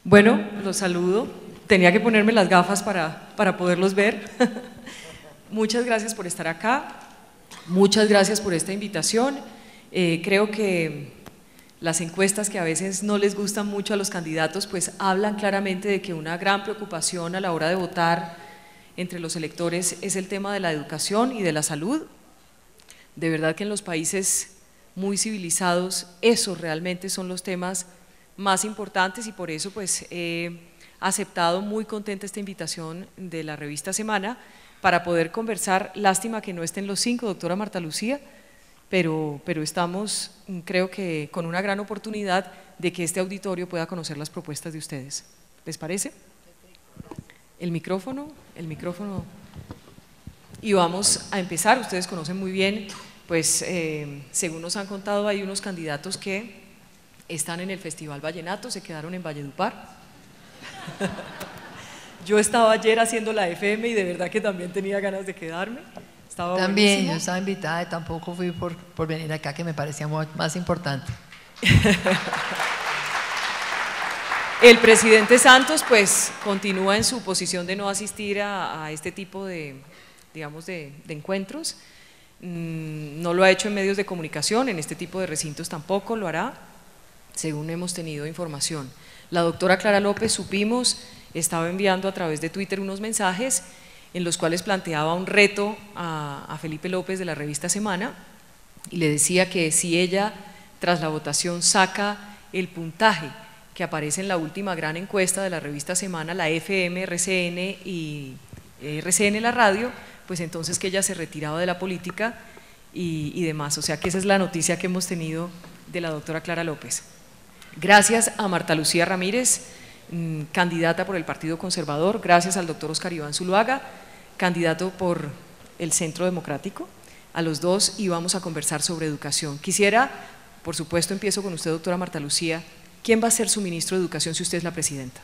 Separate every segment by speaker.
Speaker 1: Bueno, los saludo. Tenía que ponerme las gafas para poderlos ver. Muchas gracias por estar acá. Muchas gracias por esta invitación. Creo que las encuestas que a veces no les gustan mucho a los candidatos, pues hablan claramente de que una gran preocupación a la hora de votar entre los electores es el tema de la educación y de la salud. De verdad que en los países muy civilizados esos realmente son los temas más importantes y por eso pues he aceptado muy contenta esta invitación de la revista Semana para poder conversar. Lástima que no estén los 5, doctora Marta Lucía, pero estamos, creo que con una gran oportunidad de que este auditorio pueda conocer las propuestas de ustedes. ¿Les parece? El micrófono. Y vamos a empezar. Ustedes conocen muy bien, pues según nos han contado, hay unos candidatos que están en el Festival Vallenato, se quedaron en Valledupar. Yo estaba ayer haciendo la FM y de verdad que también tenía ganas de quedarme. Estaba
Speaker 2: también,
Speaker 1: buenísimo.
Speaker 2: yo estaba invitada y tampoco fui por venir acá, que me parecía más importante.
Speaker 1: El presidente Santos pues continúa en su posición de no asistir a este tipo de, digamos, de encuentros. No lo ha hecho en medios de comunicación, en este tipo de recintos tampoco lo hará, según hemos tenido información. La doctora Clara López, supimos, estaba enviando a través de Twitter unos mensajes en los cuales planteaba un reto a Felipe López de la revista Semana y le decía que si ella tras la votación saca el puntaje que aparece en la última gran encuesta de la revista Semana, la FM, RCN y RCN la radio, pues entonces que ella se retiraba de la política y demás. O sea que esa es la noticia que hemos tenido de la doctora Clara López. Gracias a Marta Lucía Ramírez, candidata por el Partido Conservador, gracias al doctor Oscar Iván Zuluaga, candidato por el Centro Democrático, a los dos, y vamos a conversar sobre educación. Quisiera, por supuesto, empiezo con usted, doctora Marta Lucía, ¿quién va a ser su ministro de Educación si usted es la presidenta?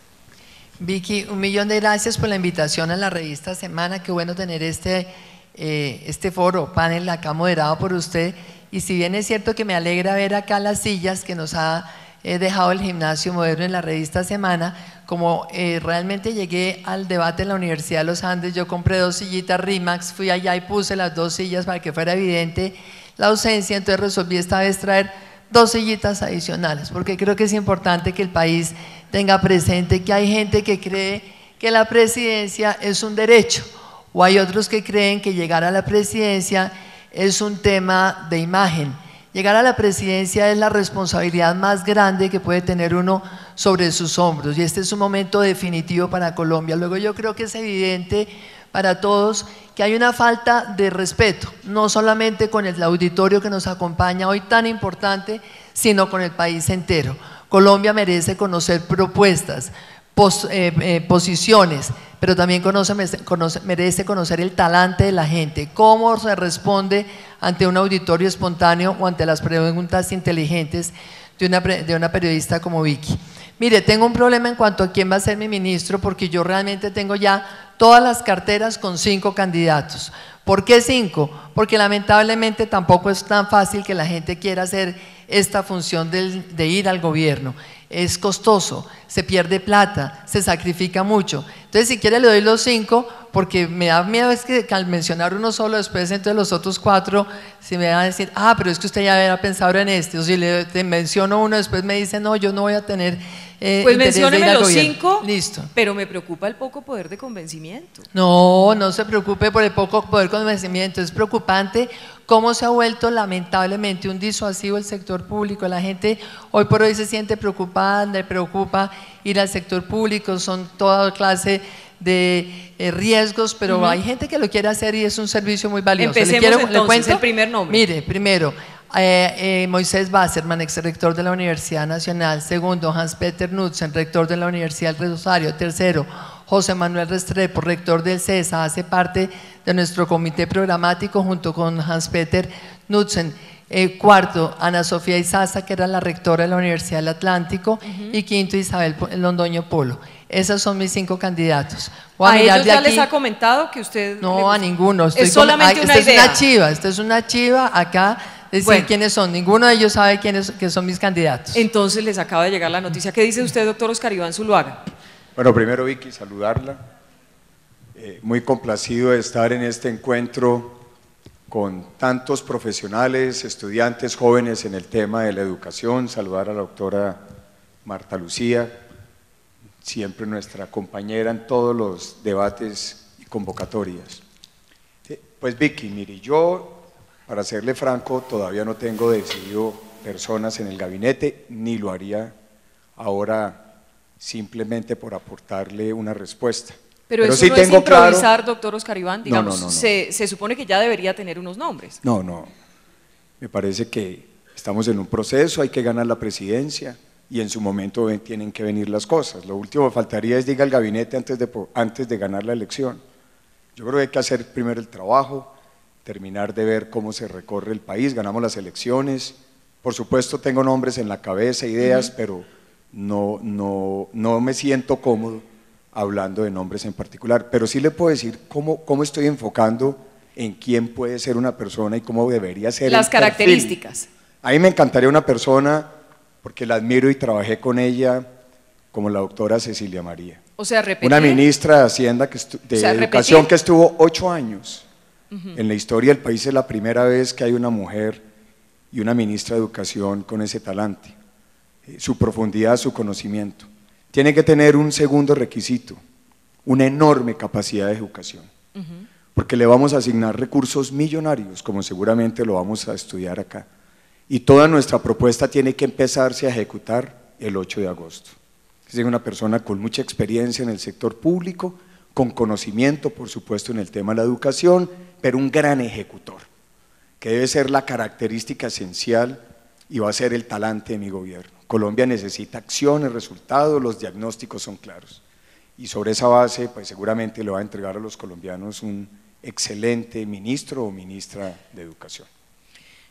Speaker 2: Vicky, 1.000.000 de gracias por la invitación a la revista Semana, qué bueno tener este foro, panel acá moderado por usted, y si bien es cierto que me alegra ver acá las sillas que nos ha dejado el Gimnasio Moderno en la revista Semana, como realmente llegué al debate en la Universidad de los Andes, yo compré 2 sillitas Rimax, fui allá y puse las 2 sillas para que fuera evidente la ausencia, entonces resolví esta vez traer 2 sillitas adicionales, porque creo que es importante que el país tenga presente que hay gente que cree que la presidencia es un derecho, o hay otros que creen que llegar a la presidencia es un tema de imagen. Llegar a la presidencia es la responsabilidad más grande que puede tener uno sobre sus hombros y este es un momento definitivo para Colombia. Luego yo creo que es evidente para todos que hay una falta de respeto, no solamente con el auditorio que nos acompaña hoy tan importante, sino con el país entero. Colombia merece conocer propuestas, posiciones, pero también merece conocer el talante de la gente, cómo se responde ante un auditorio espontáneo o ante las preguntas inteligentes de una periodista como Vicky. Mire, tengo un problema en cuanto a quién va a ser mi ministro porque yo realmente tengo ya todas las carteras con 5 candidatos. ¿Por qué 5? Porque lamentablemente tampoco es tan fácil que la gente quiera hacer esta función de ir al gobierno. Es costoso, se pierde plata, se sacrifica mucho. Entonces si quiere le doy los 5 porque me da miedo es que al mencionar uno solo después entonces los otros 4 se me van a decir, ah, pero es que usted ya había pensado en este, o si te menciono uno después me dice, no, yo no voy a tener
Speaker 1: pues mencióneme los 5,
Speaker 2: listo.
Speaker 1: Pero me preocupa el poco poder de convencimiento.
Speaker 2: No, no se preocupe por el poco poder de convencimiento, es preocupante cómo se ha vuelto lamentablemente un disuasivo el sector público. La gente hoy por hoy se siente preocupada, le preocupa ir al sector público, son toda clase de riesgos, pero hay gente que lo quiere hacer y es un servicio muy valioso.
Speaker 1: Empecemos entonces, el primer nombre.
Speaker 2: Mire, primero, Moisés Wasserman, exrector de la Universidad Nacional. Segundo, Hans-Peter Knudsen, rector de la Universidad del Rosario. Tercero, José Manuel Restrepo, rector del CESA, hace parte de nuestro comité programático junto con Hans-Peter Knudsen. Cuarto, Ana Sofía Izaza, que era la rectora de la Universidad del Atlántico. Y quinto, Isabel Londoño Polo. Esos son mis 5 candidatos.
Speaker 1: ¿A ellos ya les ha comentado que usted?
Speaker 2: No, a ninguno.
Speaker 1: Es solamente una idea.
Speaker 2: Esta es una chiva acá decir
Speaker 1: Bueno.
Speaker 2: quiénes son. Ninguno de ellos sabe que son mis candidatos.
Speaker 1: Entonces les acaba de llegar la noticia. ¿Qué dice usted, doctor Oscar Iván Zuluaga?
Speaker 3: Bueno, primero, Vicky, saludarla. Muy complacido de estar en este encuentro con tantos profesionales, estudiantes, jóvenes en el tema de la educación. Saludar a la doctora Marta Lucía, siempre nuestra compañera en todos los debates y convocatorias. Pues Vicky, mire, yo, para serle franco, todavía no tengo decidido personas en el gabinete, ni lo haría ahora simplemente por aportarle una respuesta.
Speaker 1: Pero eso
Speaker 3: sí
Speaker 1: no es
Speaker 3: tengo
Speaker 1: improvisar,
Speaker 3: claro,
Speaker 1: doctor Oscar Iván, digamos,
Speaker 3: No.
Speaker 1: Se supone que ya debería tener unos nombres.
Speaker 3: No, me parece que estamos en un proceso, hay que ganar la presidencia y en su momento tienen que venir las cosas. Lo último que faltaría es diga el gabinete antes de ganar la elección. Yo creo que hay que hacer primero el trabajo, terminar de ver cómo se recorre el país, ganamos las elecciones. Por supuesto tengo nombres en la cabeza, ideas, pero no me siento cómodo hablando de nombres en particular, pero sí le puedo decir cómo estoy enfocando en quién puede ser una persona y cómo debería ser
Speaker 1: las
Speaker 3: el perfil.
Speaker 1: características.
Speaker 3: A mí me encantaría una persona, porque la admiro y trabajé con ella, como la doctora Cecilia María.
Speaker 1: O sea, repetir.
Speaker 3: Una ministra de Hacienda, Educación, que estuvo 8 años. En la historia del país es la primera vez que hay una mujer y una ministra de Educación con ese talante. Su profundidad, su conocimiento. Tiene que tener un segundo requisito, una enorme capacidad de educación, porque le vamos a asignar recursos millonarios, como seguramente lo vamos a estudiar acá, y toda nuestra propuesta tiene que empezarse a ejecutar el 8 de agosto. Es una persona con mucha experiencia en el sector público, con conocimiento, por supuesto, en el tema de la educación, pero un gran ejecutor, que debe ser la característica esencial y va a ser el talante de mi gobierno. Colombia necesita acciones, resultados, los diagnósticos son claros. Y sobre esa base, pues seguramente le va a entregar a los colombianos un excelente ministro o ministra de Educación.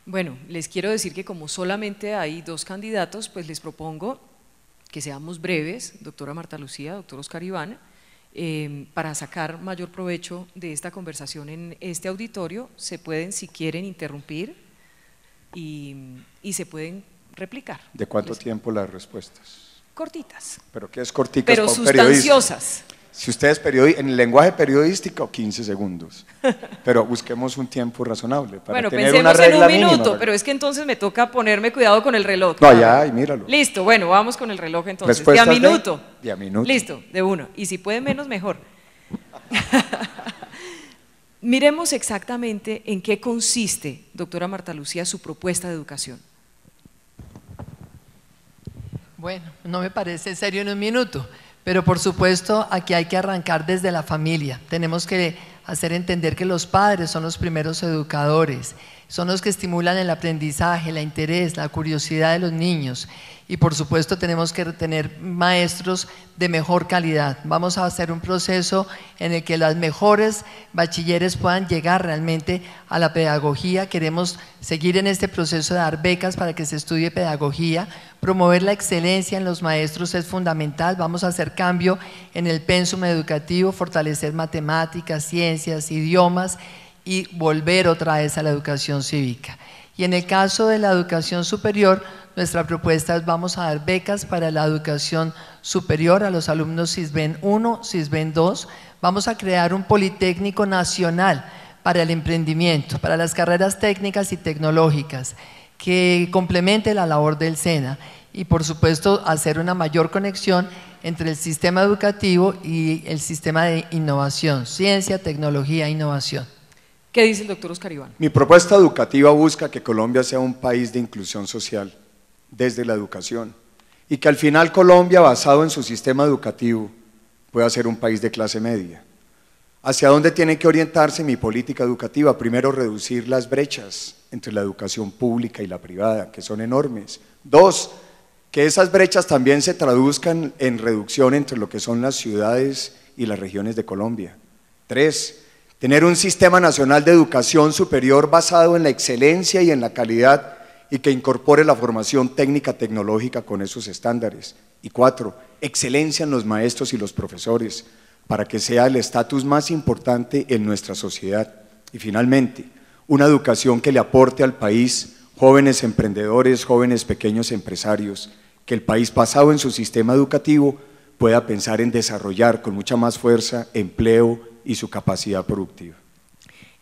Speaker 1: Bueno, les quiero decir que como solamente hay 2 candidatos, pues les propongo que seamos breves, doctora Marta Lucía, doctor Oscar Iván, para sacar mayor provecho de esta conversación en este auditorio. Se pueden, si quieren, interrumpir y se pueden replicar.
Speaker 3: ¿De cuánto tiempo las respuestas?
Speaker 1: Cortitas.
Speaker 3: ¿Pero qué es corticas
Speaker 1: pero
Speaker 3: para un periodista?
Speaker 1: Sustanciosas.
Speaker 3: Si usted es periodista, en el lenguaje periodístico, 15 segundos, pero busquemos un tiempo razonable para
Speaker 1: Bueno,
Speaker 3: tener
Speaker 1: pensemos
Speaker 3: una regla
Speaker 1: en un minuto,
Speaker 3: mínima.
Speaker 1: pero es que entonces me toca ponerme cuidado con el reloj.
Speaker 3: No, ya, y míralo.
Speaker 1: Listo, bueno, vamos con el reloj entonces.
Speaker 3: Respuestas
Speaker 1: De a minuto.
Speaker 3: De a minuto.
Speaker 1: Listo, de 1. Y si puede menos, mejor. Miremos exactamente en qué consiste, doctora Marta Lucía, su propuesta de educación.
Speaker 2: Bueno, no me parece serio en un minuto, pero por supuesto aquí hay que arrancar desde la familia. Tenemos que hacer entender que los padres son los primeros educadores, son los que estimulan el aprendizaje, el interés, la curiosidad de los niños. Y por supuesto tenemos que tener maestros de mejor calidad. Vamos a hacer un proceso en el que las mejores bachilleres puedan llegar realmente a la pedagogía. Queremos seguir en este proceso de dar becas para que se estudie pedagogía. Promover la excelencia en los maestros es fundamental. Vamos a hacer cambio en el pénsum educativo, fortalecer matemáticas, ciencias, idiomas y volver otra vez a la educación cívica. Y en el caso de la educación superior, nuestra propuesta es vamos a dar becas para la educación superior a los alumnos CISBEN 1, CISBEN 2. Vamos a crear un Politécnico Nacional para el emprendimiento, para las carreras técnicas y tecnológicas, que complemente la labor del SENA y por supuesto hacer una mayor conexión entre el sistema educativo y el sistema de innovación, ciencia, tecnología e innovación.
Speaker 1: ¿Qué dice el doctor Oscar Iván?
Speaker 3: Mi propuesta educativa busca que Colombia sea un país de inclusión social desde la educación y que al final Colombia, basado en su sistema educativo, pueda ser un país de clase media. ¿Hacia dónde tiene que orientarse mi política educativa? Primero, reducir las brechas entre la educación pública y la privada, que son enormes. 2, que esas brechas también se traduzcan en reducción entre lo que son las ciudades y las regiones de Colombia. 3, tener un sistema nacional de educación superior basado en la excelencia y en la calidad y que incorpore la formación técnica tecnológica con esos estándares. Y 4, excelencia en los maestros y los profesores para que sea el estatus más importante en nuestra sociedad. Y finalmente, una educación que le aporte al país jóvenes emprendedores, jóvenes pequeños empresarios, que el país basado en su sistema educativo pueda pensar en desarrollar con mucha más fuerza empleo y su capacidad productiva.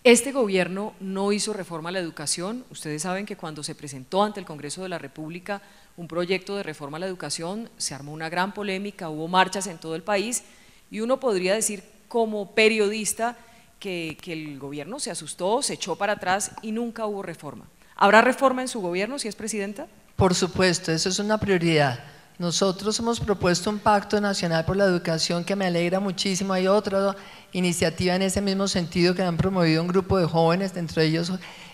Speaker 1: Este gobierno no hizo reforma a la educación. Ustedes saben que cuando se presentó ante el Congreso de la República un proyecto de reforma a la educación, se armó una gran polémica, hubo marchas en todo el país y uno podría decir como periodista que el gobierno se asustó, se echó para atrás y nunca hubo reforma. ¿Habrá reforma en su gobierno si es presidenta?
Speaker 2: Por supuesto, eso es una prioridad. Nosotros hemos propuesto un pacto nacional por la educación que me alegra muchísimo. Hay otra iniciativa en ese mismo sentido que han promovido un grupo de jóvenes, dentro de ellos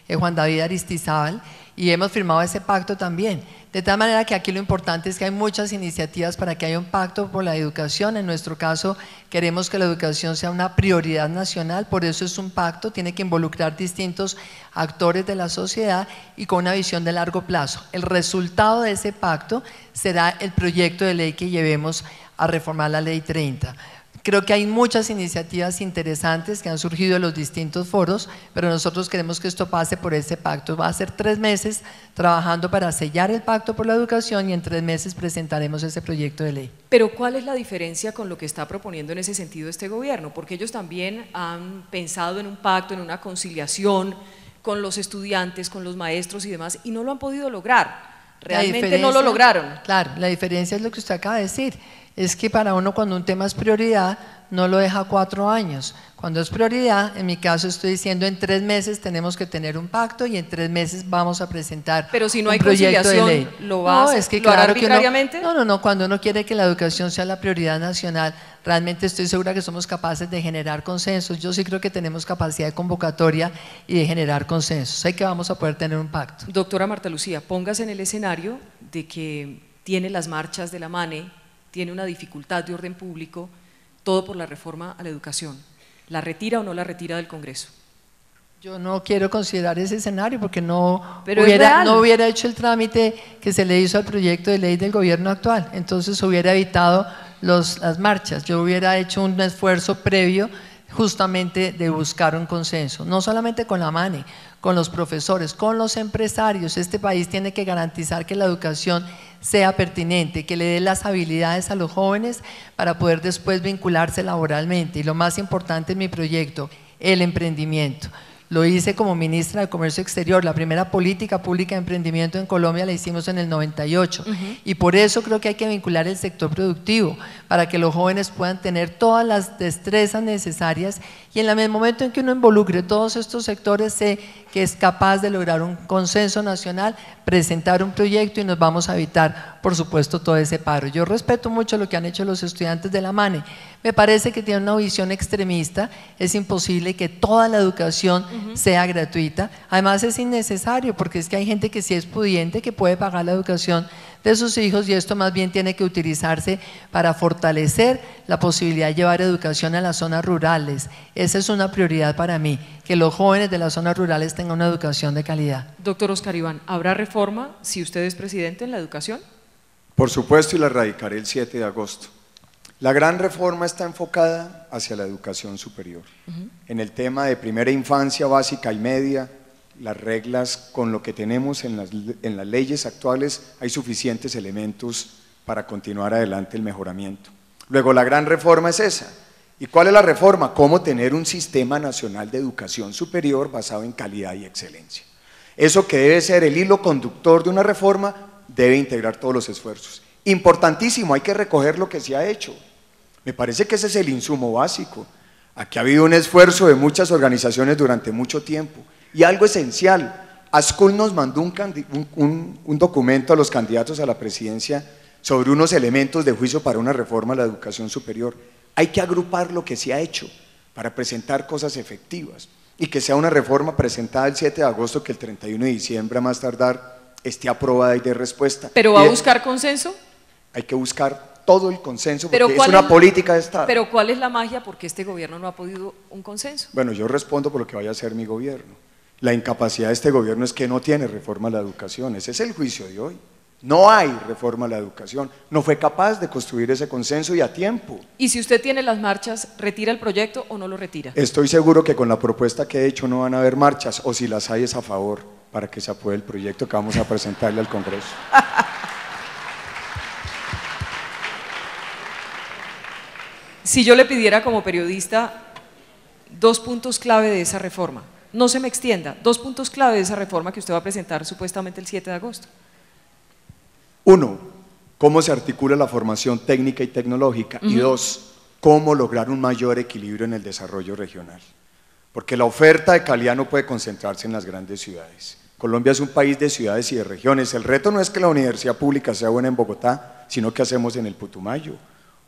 Speaker 2: Juan David Aristizábal, y hemos firmado ese pacto también. De tal manera que aquí lo importante es que hay muchas iniciativas para que haya un pacto por la educación. En nuestro caso queremos que la educación sea una prioridad nacional, por eso es un pacto, tiene que involucrar distintos actores de la sociedad y con una visión de largo plazo. El resultado de ese pacto será el proyecto de ley que llevemos a reformar la Ley 30. Creo que hay muchas iniciativas interesantes que han surgido de los distintos foros, pero nosotros queremos que esto pase por ese pacto. Va a ser 3 meses trabajando para sellar el pacto por la educación y en 3 meses presentaremos ese proyecto de ley.
Speaker 1: Pero ¿cuál es la diferencia con lo que está proponiendo en ese sentido este gobierno? Porque ellos también han pensado en un pacto, en una conciliación con los estudiantes, con los maestros y demás, y no lo han podido lograr. Realmente no lo lograron.
Speaker 2: Claro, la diferencia es lo que usted acaba de decir. Es que para uno cuando un tema es prioridad no lo deja 4 años, cuando es prioridad, en mi caso estoy diciendo en 3 meses tenemos que tener un pacto y en 3 meses vamos a presentar
Speaker 1: pero si no hay
Speaker 2: un proyecto de ley.
Speaker 1: ¿Lo va a hacer? ¿Lo hará arbitrariamente?
Speaker 2: No, cuando uno quiere que la educación sea la prioridad nacional, realmente estoy segura que somos capaces de generar consensos. Yo sí creo que tenemos capacidad de convocatoria y de generar consensos, sé que vamos a poder tener un pacto.
Speaker 1: Doctora Marta Lucía, póngase en el escenario de que tiene las marchas de la MANE, tiene una dificultad de orden público, todo por la reforma a la educación. ¿La retira o no la retira del Congreso?
Speaker 2: Yo no quiero considerar ese escenario porque no
Speaker 1: no
Speaker 2: hubiera hecho el trámite que se le hizo al proyecto de ley del gobierno actual, entonces hubiera evitado las marchas, yo hubiera hecho un esfuerzo previo justamente de buscar un consenso, no solamente con la MANE, con los profesores, con los empresarios. Este país tiene que garantizar que la educación sea pertinente, que le dé las habilidades a los jóvenes para poder después vincularse laboralmente. Y lo más importante en mi proyecto, el emprendimiento. Lo hice como ministra de Comercio Exterior, la primera política pública de emprendimiento en Colombia la hicimos en el 98 y por eso creo que hay que vincular el sector productivo para que los jóvenes puedan tener todas las destrezas necesarias y en el momento en que uno involucre todos estos sectores sé que es capaz de lograr un consenso nacional, presentar un proyecto y nos vamos a evitar por supuesto todo ese paro. Yo respeto mucho lo que han hecho los estudiantes de la MANE, me parece que tienen una visión extremista, es imposible que toda la educación sea gratuita, además es innecesario porque es que hay gente que sí es pudiente, que puede pagar la educación de sus hijos y esto más bien tiene que utilizarse para fortalecer la posibilidad de llevar educación a las zonas rurales. Esa es una prioridad para mí, que los jóvenes de las zonas rurales tengan una educación de calidad.
Speaker 1: Doctor Oscar Iván, ¿habrá reforma si usted es presidente en la educación?
Speaker 3: Por supuesto, y la radicaré el 7 de agosto. La gran reforma está enfocada hacia la educación superior. En el tema de primera infancia, básica y media, las reglas con lo que tenemos en las leyes actuales, hay suficientes elementos para continuar adelante el mejoramiento. Luego la gran reforma es esa. ¿Y cuál es la reforma? Cómo tener un sistema nacional de educación superior basado en calidad y excelencia. Eso que debe ser el hilo conductor de una reforma debe integrar todos los esfuerzos. Importantísimo, hay que recoger lo que se ha hecho. Me parece que ese es el insumo básico. Aquí ha habido un esfuerzo de muchas organizaciones durante mucho tiempo. Y algo esencial, ASCUL nos mandó un documento a los candidatos a la presidencia sobre unos elementos de juicio para una reforma a la educación superior. Hay que agrupar lo que se ha hecho para presentar cosas efectivas y que sea una reforma presentada el 7 de agosto que el 31 de diciembre a más tardar esté aprobada y dé respuesta.
Speaker 1: ¿Pero va a buscar consenso?
Speaker 3: Hay que buscar todo el consenso porque es una política de Estado.
Speaker 1: Pero ¿cuál es la magia? Porque este gobierno no ha podido un consenso.
Speaker 3: Bueno, yo respondo por lo que vaya a ser mi gobierno. La incapacidad de este gobierno es que no tiene reforma a la educación, ese es el juicio de hoy. No hay reforma a la educación, no fue capaz de construir ese consenso y a tiempo.
Speaker 1: ¿Y si usted tiene las marchas, retira el proyecto o no lo retira?
Speaker 3: Estoy seguro que con la propuesta que he hecho no van a haber marchas, o si las hay es a favor, para que se apruebe el proyecto que vamos a presentarle al Congreso.
Speaker 1: Si yo le pidiera como periodista 2 puntos clave de esa reforma, no se me extienda, 2 puntos clave de esa reforma que usted va a presentar supuestamente el 7 de agosto.
Speaker 3: 1, cómo se articula la formación técnica y tecnológica, y 2, cómo lograr un mayor equilibrio en el desarrollo regional. Porque la oferta de calidad no puede concentrarse en las grandes ciudades. Colombia es un país de ciudades y de regiones. El reto no es que la universidad pública sea buena en Bogotá, sino qué hacemos en el Putumayo,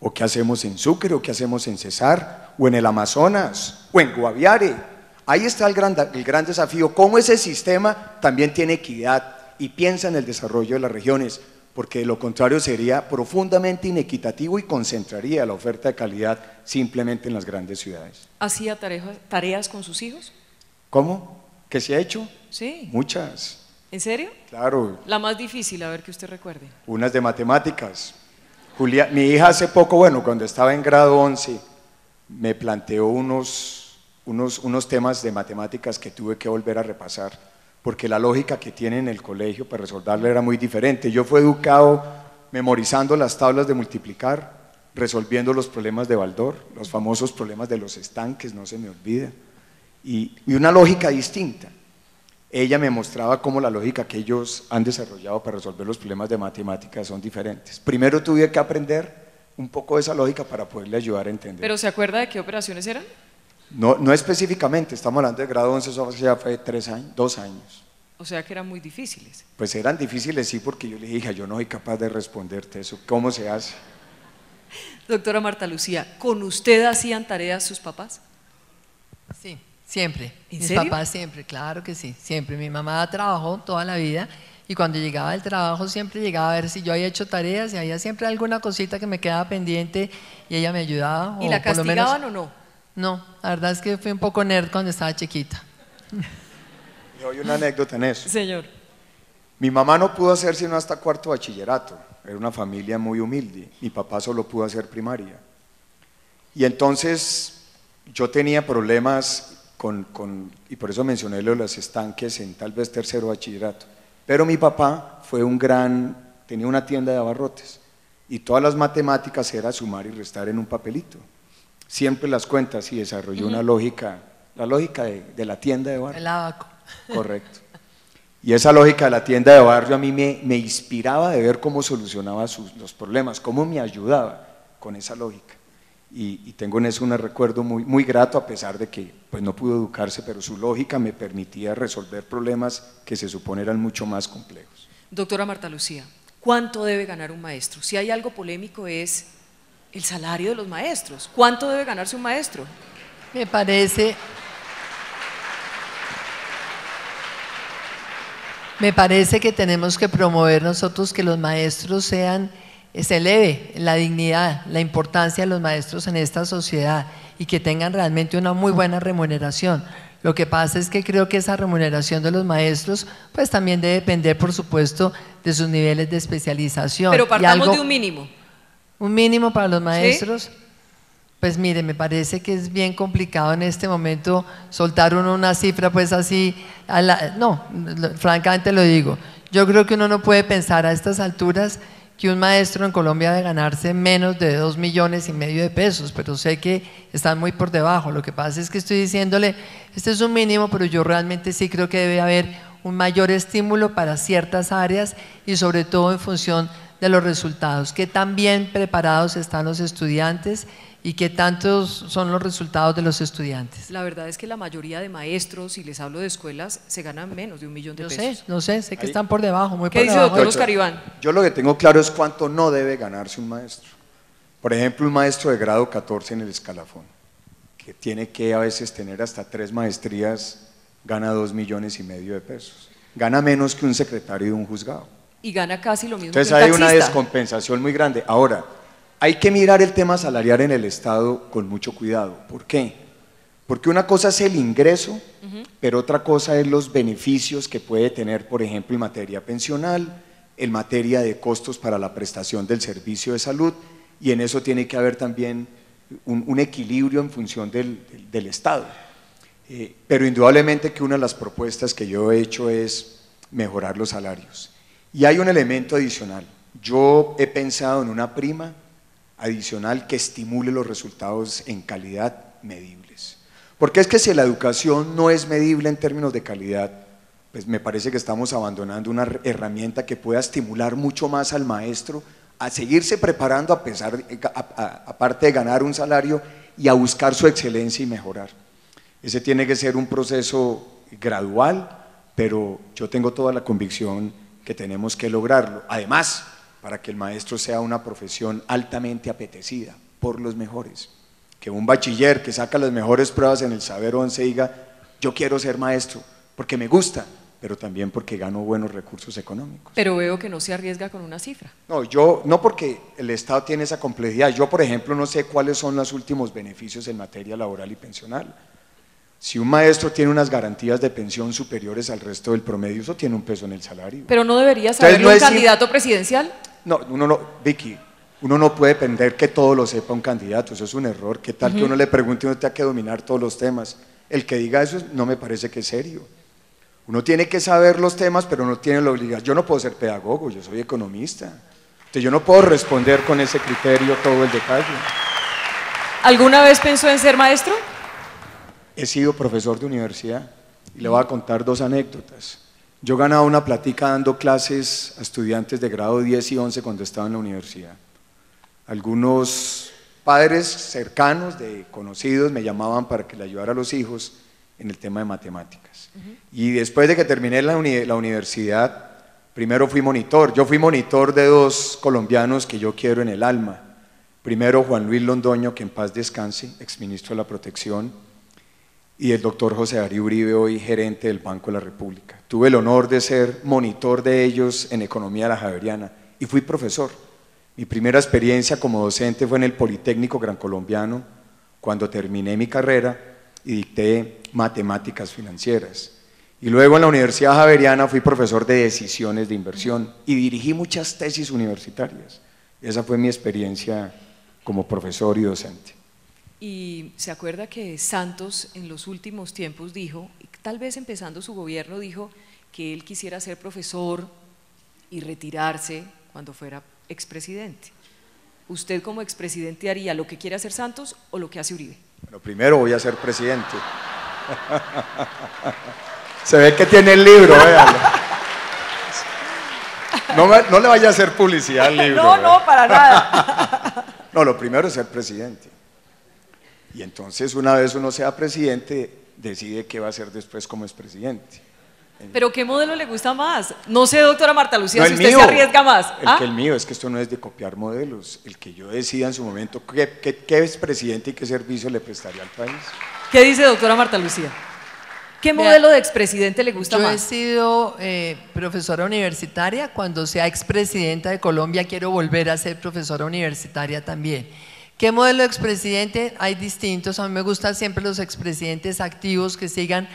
Speaker 3: o qué hacemos en Sucre, o qué hacemos en Cesar, o en el Amazonas, o en Guaviare. Ahí está el gran desafío, cómo ese sistema también tiene equidad y piensa en el desarrollo de las regiones, porque de lo contrario sería profundamente inequitativo y concentraría la oferta de calidad simplemente en las grandes ciudades.
Speaker 1: ¿Hacía tareas con sus hijos?
Speaker 3: ¿Cómo? ¿Qué se ha hecho?
Speaker 1: Sí.
Speaker 3: Muchas.
Speaker 1: ¿En serio?
Speaker 3: Claro.
Speaker 1: La más difícil, a ver que usted recuerde.
Speaker 3: Unas de matemáticas. Mi hija hace poco, bueno, cuando estaba en grado 11, me planteó unos temas de matemáticas que tuve que volver a repasar, porque la lógica que tiene en el colegio para resolverla era muy diferente. Yo fui educado memorizando las tablas de multiplicar, resolviendo los problemas de Baldor, los famosos problemas de los estanques, no se me olvida, y una lógica distinta. Ella me mostraba cómo la lógica que ellos han desarrollado para resolver los problemas de matemáticas son diferentes. Primero tuve que aprender un poco de esa lógica para poderle ayudar a entender.
Speaker 1: ¿Pero se acuerda de qué operaciones eran?
Speaker 3: No específicamente, estamos hablando de grado 11, eso ya fue 2 años.
Speaker 1: O sea que eran muy difíciles.
Speaker 3: Pues eran difíciles, sí, porque yo le dije, yo no soy capaz de responderte eso, ¿cómo se hace?
Speaker 1: Doctora Marta Lucía, ¿con usted hacían tareas sus papás?
Speaker 2: Sí, siempre.
Speaker 1: ¿En
Speaker 2: Mis
Speaker 1: serio?
Speaker 2: papás siempre, claro que sí, siempre. Mi mamá trabajó toda la vida y cuando llegaba del trabajo siempre llegaba a ver si yo había hecho tareas y había siempre alguna cosita que me quedaba pendiente y ella me ayudaba.
Speaker 1: ¿Y
Speaker 2: o
Speaker 1: la
Speaker 2: por lo menos-
Speaker 1: castigaban o no?
Speaker 2: No, la verdad es que fui un poco nerd cuando estaba chiquita.
Speaker 3: Le doy una anécdota en eso.
Speaker 1: Señor.
Speaker 3: Mi mamá no pudo hacer sino hasta 4º bachillerato, era una familia muy humilde, mi papá solo pudo hacer primaria. Y entonces yo tenía problemas y por eso mencioné lo de los estanques en tal vez 3º bachillerato, pero mi papá tenía una tienda de abarrotes y todas las matemáticas era sumar y restar en un papelito, siempre las cuentas, y desarrolló una lógica, la lógica de la tienda de barrio.
Speaker 2: El abaco.
Speaker 3: Correcto. Y esa lógica de la tienda de barrio a mí me inspiraba de ver cómo solucionaba los problemas, cómo me ayudaba con esa lógica. Y tengo en eso un recuerdo muy, muy grato, a pesar de que pues, no pudo educarse, pero su lógica me permitía resolver problemas que se supone eran mucho más complejos.
Speaker 1: Doctora Marta Lucía, ¿cuánto debe ganar un maestro? Si hay algo polémico es el salario de los maestros. ¿Cuánto debe ganarse un maestro?
Speaker 2: Me parece que tenemos que promover nosotros que los maestros se eleve la dignidad, la importancia de los maestros en esta sociedad y que tengan realmente una muy buena remuneración. Lo que pasa es que creo que esa remuneración de los maestros pues también debe depender, por supuesto, de sus niveles de especialización.
Speaker 1: Pero
Speaker 2: Y
Speaker 1: partamos
Speaker 2: algo-
Speaker 1: de un mínimo.
Speaker 2: ¿Un mínimo para los maestros? Pues mire, me parece que es bien complicado en este momento soltar uno una cifra pues así, francamente lo digo. Yo creo que uno no puede pensar a estas alturas que un maestro en Colombia debe ganarse menos de 2,5 millones de pesos, pero sé que están muy por debajo. Lo que pasa es que estoy diciéndole, este es un mínimo, pero yo realmente sí creo que debe haber un mayor estímulo para ciertas áreas y sobre todo en función de los resultados, qué tan bien preparados están los estudiantes y qué tantos son los resultados de los estudiantes.
Speaker 1: La verdad es que la mayoría de maestros, y les hablo de escuelas, se ganan menos de 1 millón de
Speaker 2: Yo
Speaker 1: pesos.
Speaker 2: sé que están por debajo, muy
Speaker 1: ¿Qué
Speaker 2: por
Speaker 1: dice,
Speaker 2: debajo.
Speaker 1: doctor Oscar Iván?
Speaker 3: Yo lo que tengo claro es cuánto no debe ganarse un maestro. Por ejemplo, un maestro de grado 14 en el escalafón, que tiene que a veces tener hasta 3 maestrías, gana 2,5 millones de pesos. Gana menos que un secretario de un juzgado.
Speaker 1: Y gana casi lo mismo
Speaker 3: Entonces
Speaker 1: que un
Speaker 3: hay una
Speaker 1: taxista.
Speaker 3: descompensación muy grande. Ahora, hay que mirar el tema salarial en el Estado con mucho cuidado. ¿Por qué? Porque una cosa es el ingreso, pero otra cosa es los beneficios que puede tener, por ejemplo, en materia pensional, en materia de costos para la prestación del servicio de salud, y en eso tiene que haber también un equilibrio en función del Estado. Pero indudablemente que una de las propuestas que yo he hecho es mejorar los salarios. Y hay un elemento adicional. Yo he pensado en una prima adicional que estimule los resultados en calidad medibles. Porque es que si la educación no es medible en términos de calidad, pues me parece que estamos abandonando una herramienta que pueda estimular mucho más al maestro a seguirse preparando aparte de ganar un salario y a buscar su excelencia y mejorar. Ese tiene que ser un proceso gradual, pero yo tengo toda la convicción que tenemos que lograrlo. Además, para que el maestro sea una profesión altamente apetecida por los mejores. Que un bachiller que saca las mejores pruebas en el saber 11 diga, yo quiero ser maestro porque me gusta, pero también porque gano buenos recursos económicos.
Speaker 1: Pero veo que no se arriesga con una cifra.
Speaker 3: No, yo no, porque el Estado tiene esa complejidad. Yo, por ejemplo, no sé cuáles son los últimos beneficios en materia laboral y pensional. Si un maestro tiene unas garantías de pensión superiores al resto del promedio, eso tiene un peso en el salario.
Speaker 1: Pero no debería saberlo un candidato presidencial.
Speaker 3: No, uno no, Vicky, uno no puede depender que todo lo sepa un candidato, eso es un error. ¿Qué tal que uno le pregunte y uno tenga que dominar todos los temas? El que diga eso no me parece que es serio. Uno tiene que saber los temas, pero no tiene la obligación. Yo no puedo ser pedagogo, yo soy economista. Entonces yo no puedo responder con ese criterio todo el detalle.
Speaker 1: ¿Alguna vez pensó en ser maestro?
Speaker 3: He sido profesor de universidad y le voy a contar dos anécdotas. Yo ganaba una platica dando clases a estudiantes de grado 10 y 11 cuando estaba en la universidad. Algunos padres cercanos, de conocidos, me llamaban para que le ayudara a los hijos en el tema de matemáticas. Y después de que terminé la universidad, primero fui monitor. Yo fui monitor de dos colombianos que yo quiero en el alma. Primero Juan Luis Londoño, que en paz descanse, exministro de la Protección, y el doctor José Darío Uribe, hoy gerente del Banco de la República. Tuve el honor de ser monitor de ellos en Economía de la Javeriana y fui profesor. Mi primera experiencia como docente fue en el Politécnico Gran Colombiano, cuando terminé mi carrera y dicté matemáticas financieras. Y luego en la Universidad Javeriana fui profesor de decisiones de inversión y dirigí muchas tesis universitarias. Esa fue mi experiencia como profesor y docente.
Speaker 1: Y se acuerda que Santos en los últimos tiempos dijo, tal vez empezando su gobierno, dijo que él quisiera ser profesor y retirarse cuando fuera expresidente. ¿Usted como expresidente haría lo que quiere hacer Santos o lo que hace Uribe?
Speaker 3: Bueno, primero voy a ser presidente. Se ve que tiene el libro, véalo. No le vaya a hacer publicidad al libro.
Speaker 1: No, para nada.
Speaker 3: No, lo primero es ser presidente. Y entonces, una vez uno sea presidente, decide qué va a hacer después como expresidente.
Speaker 1: ¿Pero qué modelo le gusta más? No sé, doctora Marta Lucía,
Speaker 3: no,
Speaker 1: si usted se arriesga más.
Speaker 3: El mío, es que esto no es de copiar modelos. El que yo decida en su momento qué expresidente y qué servicio le prestaría al país.
Speaker 1: ¿Qué dice doctora Marta Lucía? ¿Qué modelo de expresidente le gusta más?
Speaker 2: Yo he sido profesora universitaria. Cuando sea expresidenta de Colombia quiero volver a ser profesora universitaria también. ¿Qué modelo de expresidente? Hay distintos. A mí me gustan siempre los expresidentes activos que sigan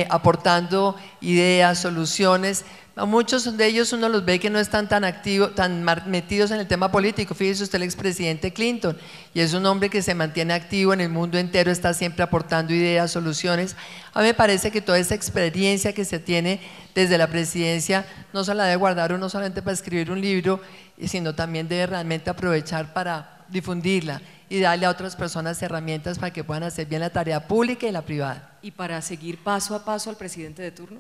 Speaker 2: aportando ideas, soluciones. A muchos de ellos uno los ve que no están tan activos, tan metidos en el tema político. Fíjese usted el expresidente Clinton, y es un hombre que se mantiene activo en el mundo entero, está siempre aportando ideas, soluciones. A mí me parece que toda esa experiencia que se tiene desde la presidencia no se la debe guardar uno solamente para escribir un libro, sino también debe realmente aprovechar para difundirla y darle a otras personas herramientas para que puedan hacer bien la tarea pública y la privada.
Speaker 1: ¿Y para seguir paso a paso al presidente de turno?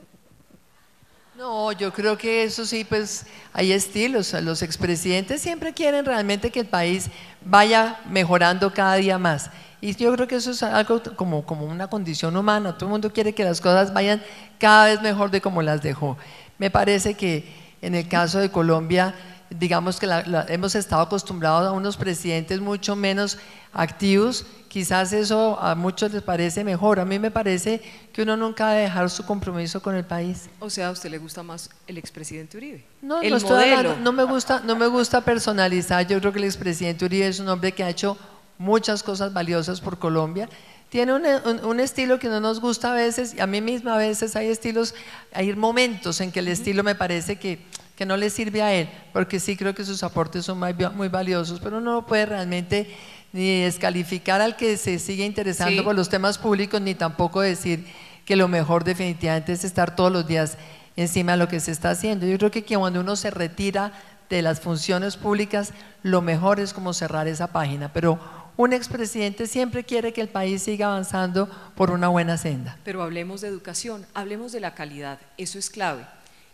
Speaker 2: No, yo creo que eso sí, pues hay estilos. Los expresidentes siempre quieren realmente que el país vaya mejorando cada día más. Y yo creo que eso es algo como una condición humana. Todo el mundo quiere que las cosas vayan cada vez mejor de como las dejó. Me parece que en el caso de Colombia, digamos que hemos estado acostumbrados a unos presidentes mucho menos activos. Quizás eso a muchos les parece mejor. A mí me parece que uno nunca debe dejar su compromiso con el país.
Speaker 1: O sea, ¿a usted le gusta más el expresidente Uribe?
Speaker 2: No, no me gusta personalizar. Yo creo que el expresidente Uribe es un hombre que ha hecho muchas cosas valiosas por Colombia. Tiene un estilo que no nos gusta a veces, y a mí misma a veces hay momentos en que el estilo me parece que no le sirve a él, porque sí creo que sus aportes son muy valiosos, pero uno no puede realmente ni descalificar al que se sigue interesando por los temas públicos, ni tampoco decir que lo mejor definitivamente es estar todos los días encima de lo que se está haciendo. Yo creo que cuando uno se retira de las funciones públicas, lo mejor es como cerrar esa página, pero un expresidente siempre quiere que el país siga avanzando por una buena senda.
Speaker 1: Pero hablemos de educación, hablemos de la calidad, eso es clave.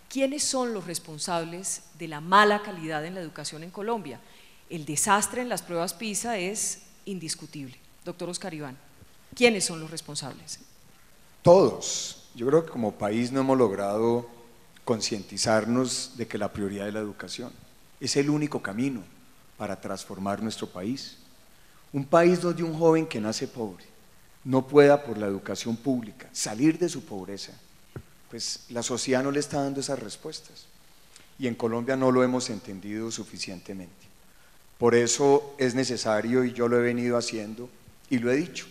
Speaker 1: ¿Quiénes son los responsables de la mala calidad en la educación en Colombia? El desastre en las pruebas PISA es indiscutible. Doctor Oscar Iván, ¿quiénes son los responsables?
Speaker 3: Todos. Yo creo que como país no hemos logrado concientizarnos de que la prioridad es la educación. Es el único camino para transformar nuestro país. Un país donde un joven que nace pobre no pueda por la educación pública salir de su pobreza, pues la sociedad no le está dando esas respuestas. Y en Colombia no lo hemos entendido suficientemente. Por eso es necesario, y yo lo he venido haciendo, y lo he dicho,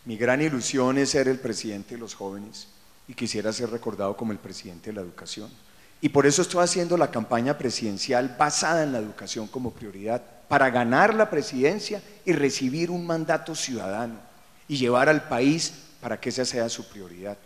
Speaker 3: mi gran ilusión es ser el presidente de los jóvenes y quisiera ser recordado como el presidente de la educación. Y por eso estoy haciendo la campaña presidencial basada en la educación como prioridad, para ganar la presidencia y recibir un mandato ciudadano y llevar al país para que esa sea su prioridad.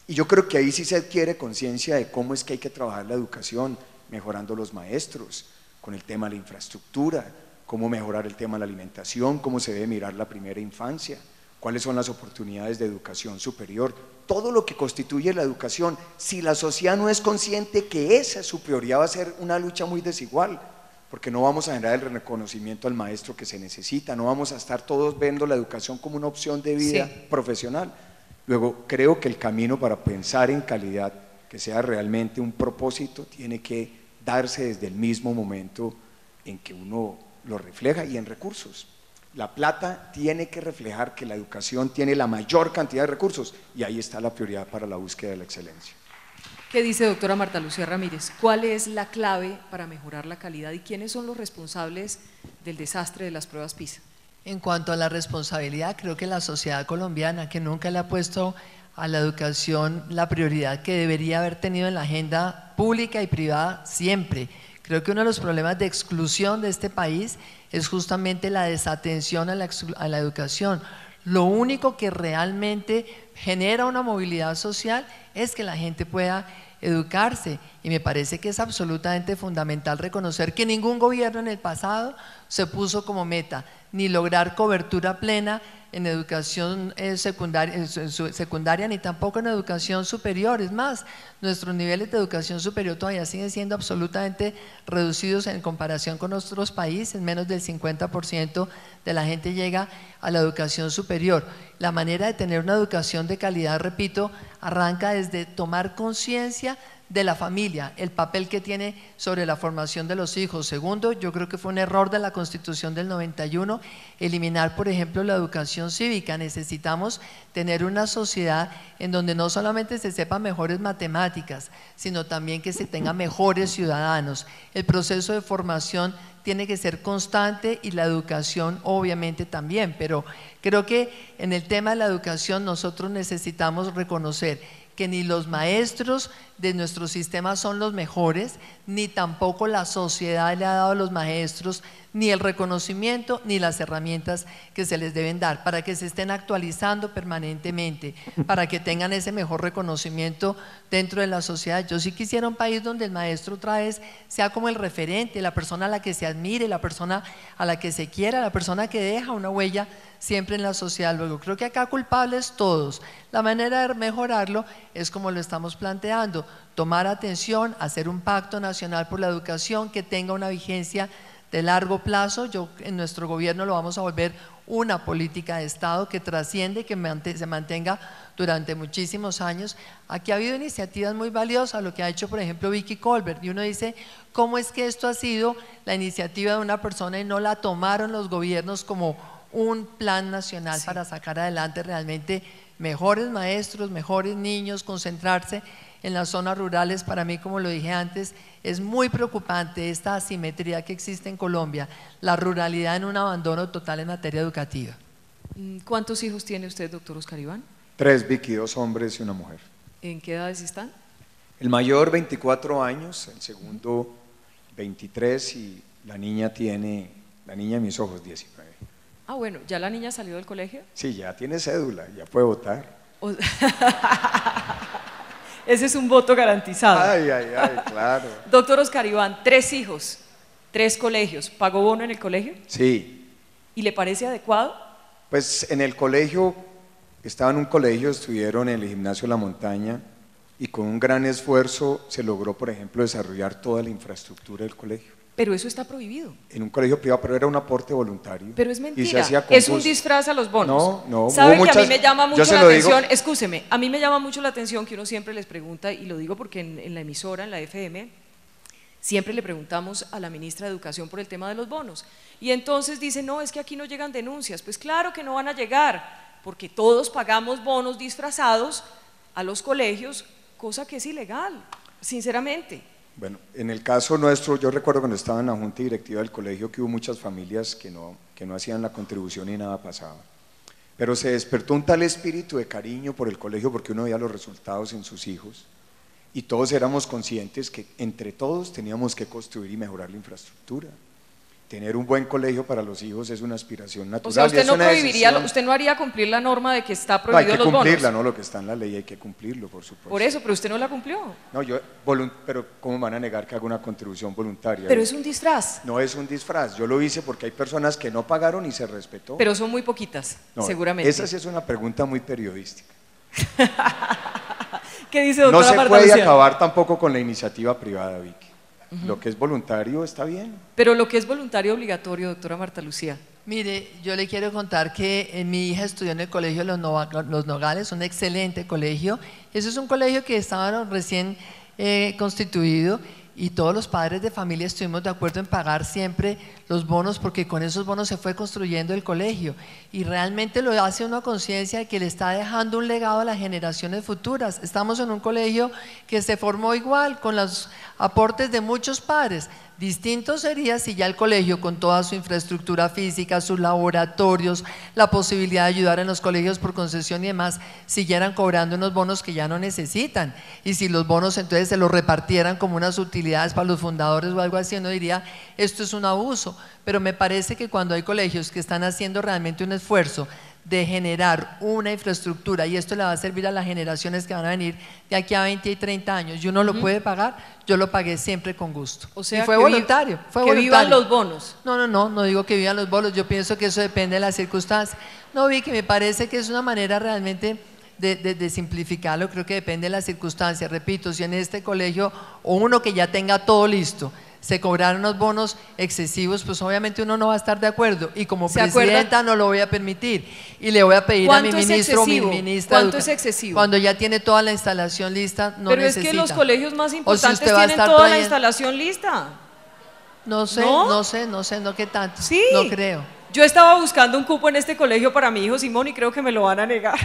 Speaker 3: Y yo creo que ahí sí se adquiere conciencia de cómo es que hay que trabajar la educación, mejorando los maestros, con el tema de la infraestructura, cómo mejorar el tema de la alimentación, cómo se debe mirar la primera infancia, cuáles son las oportunidades de educación superior, todo lo que constituye la educación. Si la sociedad no es consciente que esa es su prioridad, va a ser una lucha muy desigual, porque no vamos a generar el reconocimiento al maestro que se necesita, no vamos a estar todos viendo la educación como una opción de vida profesional. Luego, creo que el camino para pensar en calidad, que sea realmente un propósito, tiene que darse desde el mismo momento en que uno lo refleja y en recursos. La plata tiene que reflejar que la educación tiene la mayor cantidad de recursos y ahí está la prioridad para la búsqueda de la excelencia.
Speaker 1: ¿Qué dice doctora Marta Lucía Ramírez? ¿Cuál es la clave para mejorar la calidad y quiénes son los responsables del desastre de las pruebas PISA?
Speaker 2: En cuanto a la responsabilidad, creo que la sociedad colombiana, que nunca le ha puesto a la educación la prioridad que debería haber tenido en la agenda pública y privada siempre. Creo que uno de los problemas de exclusión de este país es justamente la desatención a la educación. Lo único que realmente genera una movilidad social es que la gente pueda educarse, y me parece que es absolutamente fundamental reconocer que ningún gobierno en el pasado se puso como meta ni lograr cobertura plena en educación secundaria ni tampoco en educación superior. Es más, nuestros niveles de educación superior todavía siguen siendo absolutamente reducidos en comparación con otros países. Menos del 50% de la gente llega a la educación superior. La manera de tener una educación de calidad, repito, arranca desde tomar conciencia de la familia, el papel que tiene sobre la formación de los hijos. Segundo, yo creo que fue un error de la Constitución del 91 eliminar, por ejemplo, la educación cívica. Necesitamos tener una sociedad en donde no solamente se sepan mejores matemáticas, sino también que se tengan mejores ciudadanos. El proceso de formación tiene que ser constante y la educación obviamente también, pero creo que en el tema de la educación nosotros necesitamos reconocer que ni los maestros de nuestro sistema son los mejores, ni tampoco la sociedad le ha dado a los maestros ni el reconocimiento ni las herramientas que se les deben dar para que se estén actualizando permanentemente, para que tengan ese mejor reconocimiento dentro de la sociedad. Yo sí quisiera un país donde el maestro otra vez sea como el referente, la persona a la que se admire, la persona a la que se quiera, la persona que deja una huella siempre en la sociedad. Luego creo que acá culpables todos. La manera de mejorarlo es como lo estamos planteando, tomar atención, hacer un pacto nacional por la educación que tenga una vigencia de largo plazo. En nuestro gobierno lo vamos a volver una política de Estado que trasciende, que se mantenga durante muchísimos años. Aquí ha habido iniciativas muy valiosas, lo que ha hecho por ejemplo Vicky Colbert, y uno dice, ¿cómo es que esto ha sido la iniciativa de una persona y no la tomaron los gobiernos como un plan nacional para sacar adelante realmente mejores maestros, mejores niños, concentrarse en las zonas rurales? Para mí, como lo dije antes, es muy preocupante esta asimetría que existe en Colombia, la ruralidad en un abandono total en materia educativa.
Speaker 1: ¿Cuántos hijos tiene usted, doctor Oscar Iván?
Speaker 3: 3, Vicky, 2 hombres y una mujer.
Speaker 1: ¿En qué edades están?
Speaker 3: El mayor 24 años, el segundo 23 y la niña de mis ojos 19.
Speaker 1: Ah, bueno, ¿ya la niña salió del colegio?
Speaker 3: Sí, ya tiene cédula, ya puede votar.
Speaker 1: Ese es un voto garantizado.
Speaker 3: Ay, claro.
Speaker 1: Doctor Oscar Iván, 3 hijos, 3 colegios. ¿Pagó bono en el colegio?
Speaker 3: Sí.
Speaker 1: ¿Y le parece adecuado?
Speaker 3: Pues en el colegio, estaba en un colegio, estuvieron en el gimnasio La Montaña y con un gran esfuerzo se logró, por ejemplo, desarrollar toda la infraestructura del colegio.
Speaker 1: Pero eso está prohibido.
Speaker 3: En un colegio privado, pero era un aporte voluntario.
Speaker 1: Pero es mentira,
Speaker 3: y se hacía
Speaker 1: es un disfraz a los bonos.
Speaker 3: No,
Speaker 1: ¿Sabe
Speaker 3: hubo
Speaker 1: que
Speaker 3: muchas,
Speaker 1: a mí me llama mucho
Speaker 3: yo
Speaker 1: la
Speaker 3: se lo
Speaker 1: atención?
Speaker 3: digo,
Speaker 1: Escúcheme, a mí me llama mucho la atención que uno siempre les pregunta, y lo digo porque en la emisora, en la FM, siempre le preguntamos a la ministra de Educación por el tema de los bonos. Y entonces dice, no, es que aquí no llegan denuncias. Pues claro que no van a llegar, porque todos pagamos bonos disfrazados a los colegios, cosa que es ilegal, sinceramente.
Speaker 3: Bueno, en el caso nuestro, yo recuerdo cuando estaba en la junta directiva del colegio que hubo muchas familias que no hacían la contribución y nada pasaba. Pero se despertó un tal espíritu de cariño por el colegio porque uno veía los resultados en sus hijos y todos éramos conscientes que entre todos teníamos que construir y mejorar la infraestructura. Tener un buen colegio para los hijos es una aspiración natural.
Speaker 1: O sea, usted no prohibiría, usted no haría cumplir la norma de que está prohibido los bonos.
Speaker 3: Hay que cumplirla, no, lo que está en la ley hay que cumplirlo, por supuesto.
Speaker 1: Por eso, pero usted no la cumplió.
Speaker 3: No, pero ¿cómo van a negar que haga una contribución voluntaria?
Speaker 1: Pero es un disfraz.
Speaker 3: No es un disfraz, yo lo hice porque hay personas que no pagaron y se respetó.
Speaker 1: Pero son muy poquitas,
Speaker 3: no,
Speaker 1: seguramente.
Speaker 3: Esa sí es una pregunta muy periodística.
Speaker 1: ¿Qué dice doctora
Speaker 3: Marta Lucía? No se puede acabar tampoco con la iniciativa privada, Vicky. Lo que es voluntario está bien.
Speaker 1: Pero lo que es voluntario obligatorio, doctora Marta Lucía.
Speaker 2: Mire, yo le quiero contar que mi hija estudió en el colegio Los Nogales, un excelente colegio. Eso es un colegio que estaba recién constituido y todos los padres de familia estuvimos de acuerdo en pagar siempre los bonos porque con esos bonos se fue construyendo el colegio y realmente lo hace uno a conciencia de que le está dejando un legado a las generaciones futuras. Estamos en un colegio que se formó igual con los aportes de muchos padres. Distinto sería si ya el colegio con toda su infraestructura física, sus laboratorios, la posibilidad de ayudar en los colegios por concesión y demás, siguieran cobrando unos bonos que ya no necesitan y si los bonos entonces se los repartieran como unas utilidades para los fundadores o algo así, uno diría esto es un abuso, pero me parece que cuando hay colegios que están haciendo realmente un esfuerzo de generar una infraestructura y esto le va a servir a las generaciones que van a venir de aquí a 20 y 30 años y uno lo puede pagar, yo lo pagué siempre con gusto.
Speaker 1: O sea,
Speaker 2: y fue voluntario.
Speaker 1: Vivan los bonos.
Speaker 2: No digo que vivan los bonos, yo pienso que eso depende de las circunstancias. No, vi que me parece que es una manera realmente de simplificarlo, creo que depende de las circunstancias. Repito, si en este colegio o uno que ya tenga todo listo, se cobraron unos bonos excesivos, pues obviamente uno no va a estar de acuerdo y como presidenta no lo voy a permitir y le voy a pedir a mi ministro o mi ministra.
Speaker 1: ¿Cuánto es excesivo?
Speaker 2: Cuando ya tiene toda la instalación lista, no
Speaker 1: pero
Speaker 2: necesita.
Speaker 1: Es que los colegios más importantes
Speaker 2: si tienen
Speaker 1: toda la instalación lista.
Speaker 2: No sé qué tanto,
Speaker 1: sí.
Speaker 2: No creo.
Speaker 1: Yo estaba buscando un cupo en este colegio para mi hijo Simón y creo que me lo van a negar.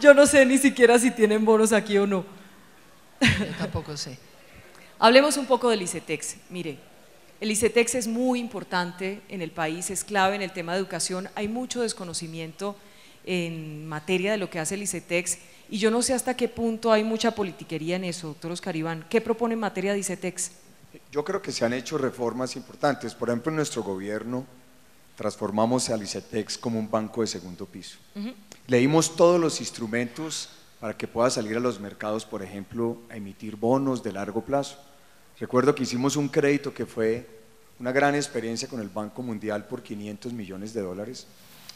Speaker 1: Yo no sé ni siquiera si tienen bonos aquí o no.
Speaker 2: Yo tampoco sé.
Speaker 1: Hablemos un poco del ICETEX. Mire, el ICETEX es muy importante en el país, es clave en el tema de educación. Hay mucho desconocimiento en materia de lo que hace el ICETEX y yo no sé hasta qué punto hay mucha politiquería en eso, doctor Oscar Iván. ¿Qué propone en materia de ICETEX?
Speaker 3: Yo creo que se han hecho reformas importantes. Por ejemplo, en nuestro gobierno transformamos al ICETEX como un banco de segundo piso. Le dimos todos los instrumentos para que pueda salir a los mercados, por ejemplo, a emitir bonos de largo plazo. Recuerdo que hicimos un crédito que fue una gran experiencia con el Banco Mundial por $500 millones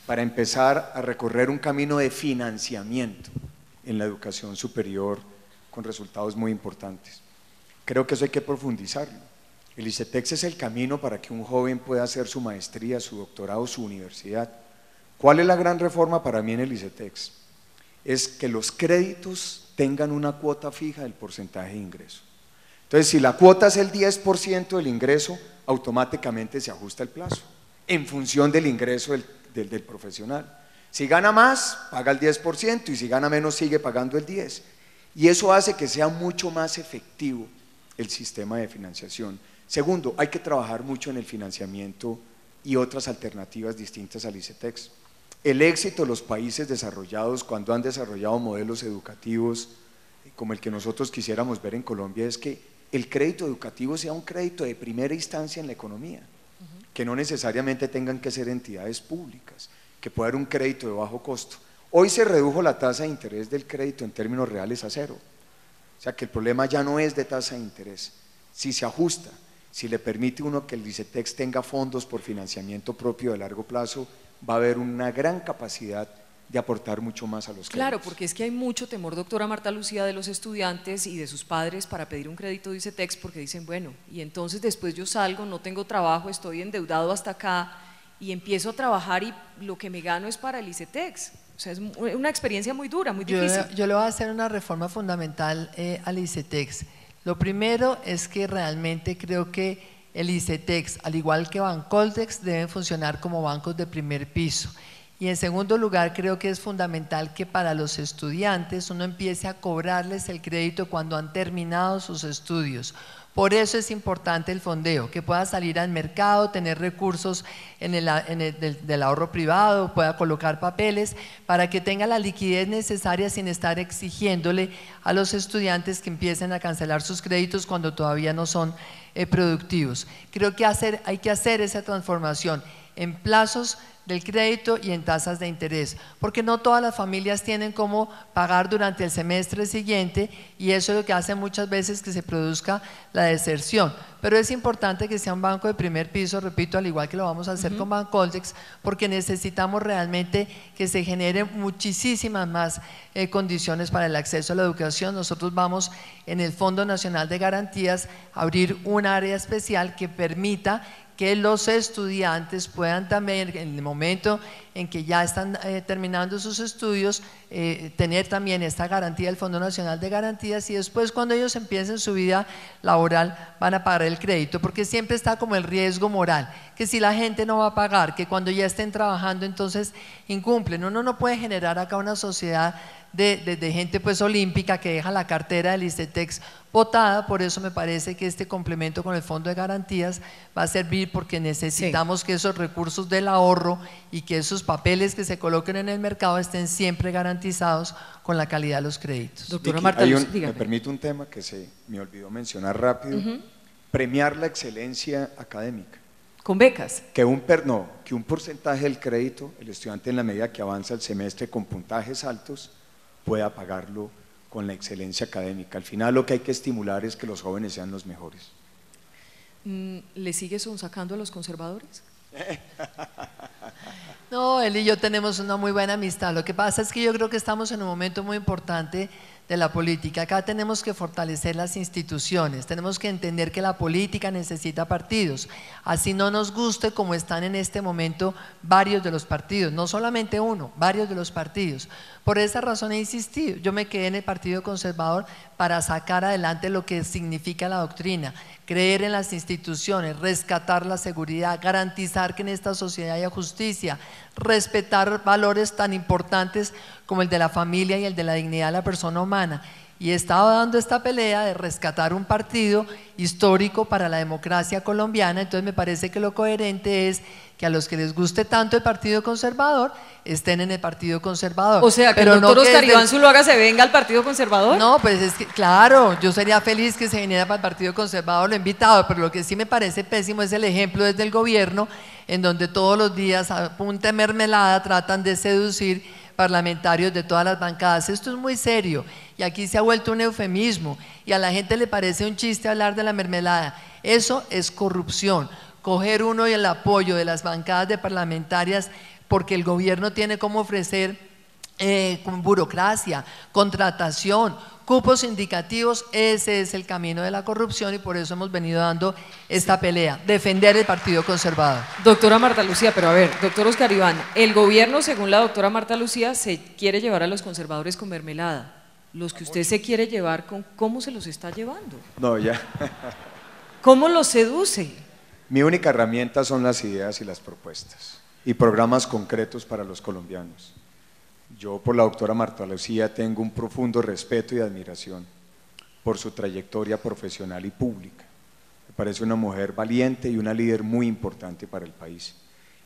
Speaker 3: para empezar a recorrer un camino de financiamiento en la educación superior con resultados muy importantes. Creo que eso hay que profundizarlo. El ICETEX es el camino para que un joven pueda hacer su maestría, su doctorado, su universidad. ¿Cuál es la gran reforma para mí en el ICETEX? Es que los créditos tengan una cuota fija del porcentaje de ingreso. Entonces, si la cuota es el 10% del ingreso, automáticamente se ajusta el plazo, en función del ingreso del profesional. Si gana más, paga el 10%, y si gana menos, sigue pagando el 10%. Y eso hace que sea mucho más efectivo el sistema de financiación. Segundo, hay que trabajar mucho en el financiamiento y otras alternativas distintas al ICETEX. El éxito de los países desarrollados cuando han desarrollado modelos educativos como el que nosotros quisiéramos ver en Colombia es que el crédito educativo sea un crédito de primera instancia en la economía, que no necesariamente tengan que ser entidades públicas, que pueda haber un crédito de bajo costo. Hoy se redujo la tasa de interés del crédito en términos reales a 0. O sea que el problema ya no es de tasa de interés. Si se ajusta, si le permite uno que el ICETEX tenga fondos por financiamiento propio de largo plazo, va a haber una gran capacidad de aportar mucho más a los créditos.
Speaker 1: Claro, porque es que hay mucho temor, doctora Marta Lucía, de los estudiantes y de sus padres para pedir un crédito de ICETEX, porque dicen, bueno, y entonces después yo salgo, no tengo trabajo, estoy endeudado hasta acá y empiezo a trabajar y lo que me gano es para el ICETEX. O sea, es una experiencia muy dura, muy difícil.
Speaker 2: Yo le voy a hacer una reforma fundamental al ICETEX. Lo primero es que realmente creo que el ICETEX, al igual que Bancoldex, deben funcionar como bancos de primer piso. Y en segundo lugar, creo que es fundamental que para los estudiantes uno empiece a cobrarles el crédito cuando han terminado sus estudios. Por eso es importante el fondeo, que pueda salir al mercado, tener recursos del ahorro privado, pueda colocar papeles para que tenga la liquidez necesaria sin estar exigiéndole a los estudiantes que empiecen a cancelar sus créditos cuando todavía no son productivos. Creo que hay que hacer esa transformación en plazos del crédito y en tasas de interés, porque no todas las familias tienen cómo pagar durante el semestre siguiente y eso es lo que hace muchas veces que se produzca la deserción. Pero es importante que sea un banco de primer piso, repito, al igual que lo vamos a hacer con Bancoldex, porque necesitamos realmente que se generen muchísimas más condiciones para el acceso a la educación. Nosotros vamos en el Fondo Nacional de Garantías a abrir un área especial que permita que los estudiantes puedan también, en el momento en que ya están terminando sus estudios, tener también esta garantía del Fondo Nacional de Garantías y después cuando ellos empiecen su vida laboral van a pagar el crédito, porque siempre está como el riesgo moral, que si la gente no va a pagar, que cuando ya estén trabajando entonces incumplen. Uno no puede generar acá una sociedad de gente pues olímpica que deja la cartera del ICETEX botada. Por eso me parece que este complemento con el Fondo de Garantías va a servir, porque necesitamos que esos recursos del ahorro y que esos papeles que se coloquen en el mercado estén siempre garantizados con la calidad de los créditos.
Speaker 1: Doctora
Speaker 3: Vicky,
Speaker 1: Marta Luz,
Speaker 3: me permite un tema que se me olvidó mencionar rápido, premiar la excelencia académica.
Speaker 1: ¿Con becas?
Speaker 3: Que un porcentaje del crédito, el estudiante en la medida que avanza el semestre con puntajes altos, pueda pagarlo con la excelencia académica. Al final lo que hay que estimular es que los jóvenes sean los mejores.
Speaker 1: ¿Le sigue sonsacando a los conservadores?
Speaker 2: No, él y yo tenemos una muy buena amistad. Lo que pasa es que yo creo que estamos en un momento muy importante de la política. Acá tenemos que fortalecer las instituciones, tenemos que entender que la política necesita partidos, así no nos guste como están en este momento varios de los partidos, no solamente uno, varios de los partidos. Por esa razón he insistido, yo me quedé en el Partido Conservador para sacar adelante lo que significa la doctrina, creer en las instituciones, rescatar la seguridad, garantizar que en esta sociedad haya justicia, respetar valores tan importantes como el de la familia y el de la dignidad de la persona humana. Y he estado dando esta pelea de rescatar un partido histórico para la democracia colombiana. Entonces me parece que lo coherente es que a los que les guste tanto el Partido Conservador estén en el Partido Conservador.
Speaker 1: O sea, que el doctor Oscar Iván Zuluaga se venga al Partido Conservador.
Speaker 2: No, pues es que claro, yo sería feliz que se viniera para el Partido Conservador, lo he invitado, pero lo que sí me parece pésimo es el ejemplo desde el gobierno, en donde todos los días a punta de mermelada tratan de seducir parlamentarios de todas las bancadas. Esto es muy serio y aquí se ha vuelto un eufemismo y a la gente le parece un chiste hablar de la mermelada. Eso es corrupción, coger uno y el apoyo de las bancadas de parlamentarias porque el gobierno tiene como ofrecer con burocracia, contratación, cupos indicativos. Ese es el camino de la corrupción y por eso hemos venido dando esta pelea, defender el Partido Conservador.
Speaker 1: Doctora Marta Lucía, pero a ver, doctor Oscar Iván, el gobierno, según la doctora Marta Lucía, se quiere llevar a los conservadores con mermelada. Los que usted se quiere llevar, ¿cómo se los está llevando?
Speaker 3: No, ya.
Speaker 1: ¿Cómo los seduce?
Speaker 3: Mi única herramienta son las ideas y las propuestas y programas concretos para los colombianos. Yo por la doctora Marta Lucía tengo un profundo respeto y admiración por su trayectoria profesional y pública. Me parece una mujer valiente y una líder muy importante para el país.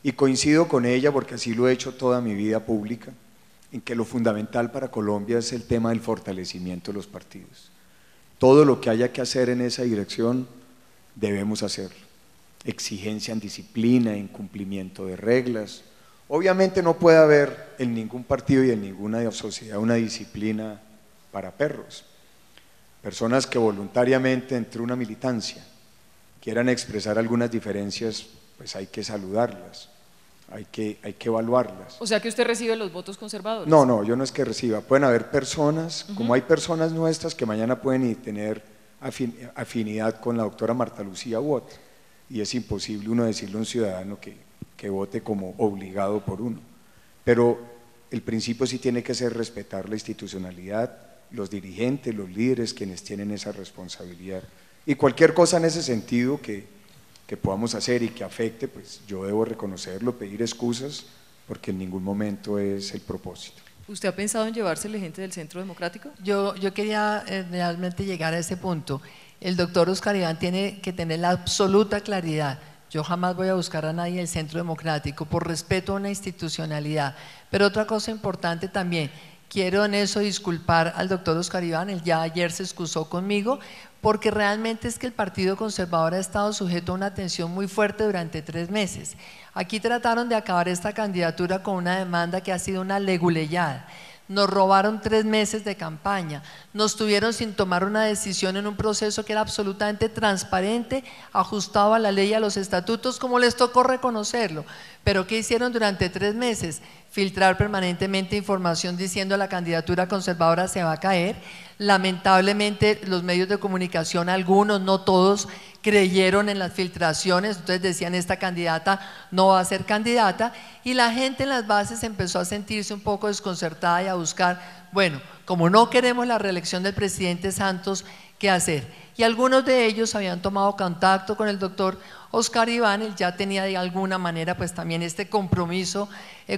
Speaker 3: Y coincido con ella, porque así lo he hecho toda mi vida pública, en que lo fundamental para Colombia es el tema del fortalecimiento de los partidos. Todo lo que haya que hacer en esa dirección debemos hacerlo. Exigencia en disciplina, en cumplimiento de reglas, Obviamente no puede haber en ningún partido y en ninguna sociedad una disciplina para perros. Personas que voluntariamente entre una militancia quieran expresar algunas diferencias, pues hay que saludarlas, hay que evaluarlas.
Speaker 1: O sea que usted recibe los votos conservadores.
Speaker 3: No, yo no es que reciba, pueden haber personas, como hay personas nuestras que mañana pueden tener afinidad con la doctora Marta Lucía Watt, y es imposible uno decirle a un ciudadano que vote como obligado por uno, pero el principio sí tiene que ser respetar la institucionalidad, los dirigentes, los líderes, quienes tienen esa responsabilidad, y cualquier cosa en ese sentido que podamos hacer y que afecte, pues yo debo reconocerlo, pedir excusas, porque en ningún momento es el propósito.
Speaker 1: ¿Usted ha pensado en llevársele gente del Centro Democrático?
Speaker 2: Yo quería realmente llegar a ese punto. El doctor Oscar Iván tiene que tener la absoluta claridad. Yo jamás voy a buscar a nadie del Centro Democrático por respeto a una institucionalidad. Pero otra cosa importante también, quiero en eso disculpar al doctor Oscar Iván, él ya ayer se excusó conmigo, porque realmente es que el Partido Conservador ha estado sujeto a una tensión muy fuerte durante 3 meses. Aquí trataron de acabar esta candidatura con una demanda que ha sido una leguleyada. Nos robaron 3 meses de campaña, nos tuvieron sin tomar una decisión en un proceso que era absolutamente transparente, ajustado a la ley y a los estatutos, como les tocó reconocerlo. Pero ¿qué hicieron durante 3 meses? Filtrar permanentemente información diciendo la candidatura conservadora se va a caer. Lamentablemente los medios de comunicación, algunos, no todos, creyeron en las filtraciones, entonces decían esta candidata no va a ser candidata, y la gente en las bases empezó a sentirse un poco desconcertada y a buscar, bueno, como no queremos la reelección del presidente Santos, ¿qué hacer? Y algunos de ellos habían tomado contacto con el doctor Oscar Iván, él ya tenía de alguna manera pues también este compromiso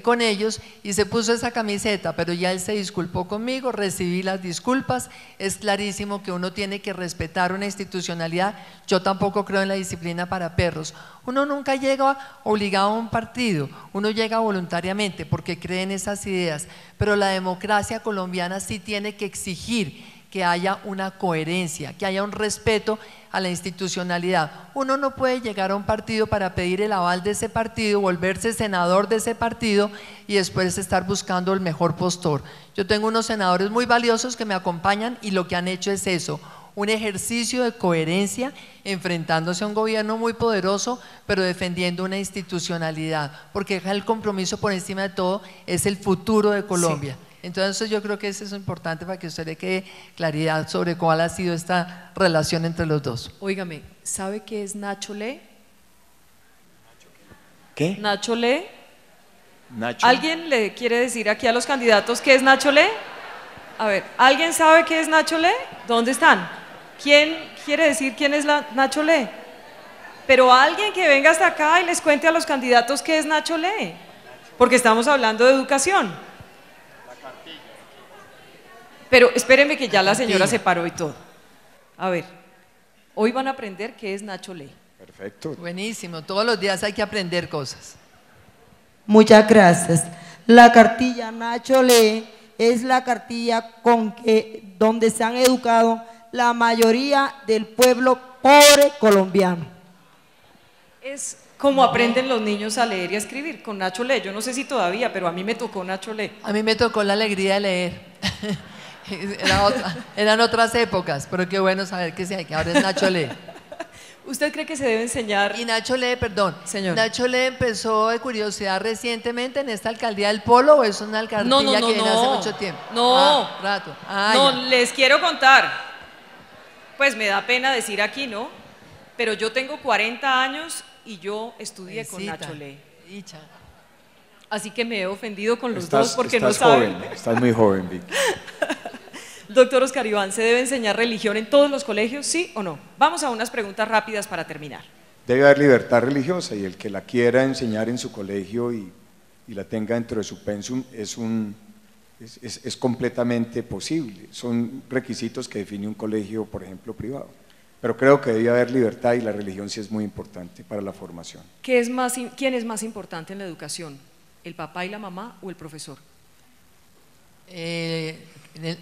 Speaker 2: con ellos y se puso esa camiseta, pero ya él se disculpó conmigo, recibí las disculpas, es clarísimo que uno tiene que respetar una institucionalidad, yo tampoco creo en la disciplina para perros, uno nunca llega obligado a un partido, uno llega voluntariamente porque cree en esas ideas, pero la democracia colombiana sí tiene que exigir que haya una coherencia, que haya un respeto a la institucionalidad. Uno no puede llegar a un partido para pedir el aval de ese partido, volverse senador de ese partido y después estar buscando el mejor postor. Yo tengo unos senadores muy valiosos que me acompañan y lo que han hecho es eso, un ejercicio de coherencia enfrentándose a un gobierno muy poderoso, pero defendiendo una institucionalidad, porque el compromiso por encima de todo es el futuro de Colombia. Sí. Entonces yo creo que eso es importante para que usted le quede claridad sobre cuál ha sido esta relación entre los dos.
Speaker 1: Óigame, ¿sabe qué es Nacho Le?
Speaker 3: ¿Qué?
Speaker 1: Nacho Le.
Speaker 3: Nacho.
Speaker 1: ¿Alguien le quiere decir aquí a los candidatos qué es Nacho Le? A ver, ¿alguien sabe qué es Nacho Le? ¿Dónde están? ¿Quién quiere decir quién es Nacho Le? Pero alguien que venga hasta acá y les cuente a los candidatos qué es Nacho Le, porque estamos hablando de educación. Pero espérenme que ya la señora se paró y todo. A ver, hoy van a aprender qué es Nacho Le.
Speaker 3: Perfecto.
Speaker 2: Buenísimo, todos los días hay que aprender cosas.
Speaker 4: Muchas gracias. La cartilla Nacho Le es la cartilla donde se han educado la mayoría del pueblo pobre colombiano.
Speaker 1: Es como aprenden los niños a leer y a escribir con Nacho Le. Yo no sé si todavía, pero a mí me tocó Nacho Le.
Speaker 2: A mí me tocó la alegría de leer. Eran otras épocas, pero qué bueno saber que ahora es Nacho Le.
Speaker 1: ¿Usted cree que se debe enseñar?
Speaker 2: Y Nacho Le, perdón,
Speaker 1: señor.
Speaker 2: ¿Nacho Le empezó de curiosidad recientemente en esta alcaldía del Polo o es una alcaldía que viene hace mucho tiempo?
Speaker 1: No,
Speaker 2: rato.
Speaker 1: No, les quiero contar. Pues me da pena decir aquí, ¿no? Pero yo tengo 40 años y yo estudié con Nacho Le. Así que me he ofendido con los dos porque no saben.
Speaker 3: Joven, estás muy joven, Vicky.
Speaker 1: Doctor Oscar Iván, ¿se debe enseñar religión en todos los colegios, sí o no? Vamos a unas preguntas rápidas para terminar.
Speaker 3: Debe haber libertad religiosa y el que la quiera enseñar en su colegio y la tenga dentro de su pensum es completamente posible. Son requisitos que define un colegio, por ejemplo, privado. Pero creo que debe haber libertad y la religión sí es muy importante para la formación.
Speaker 1: ¿Quién es más importante en la educación? ¿El papá y la mamá o el profesor?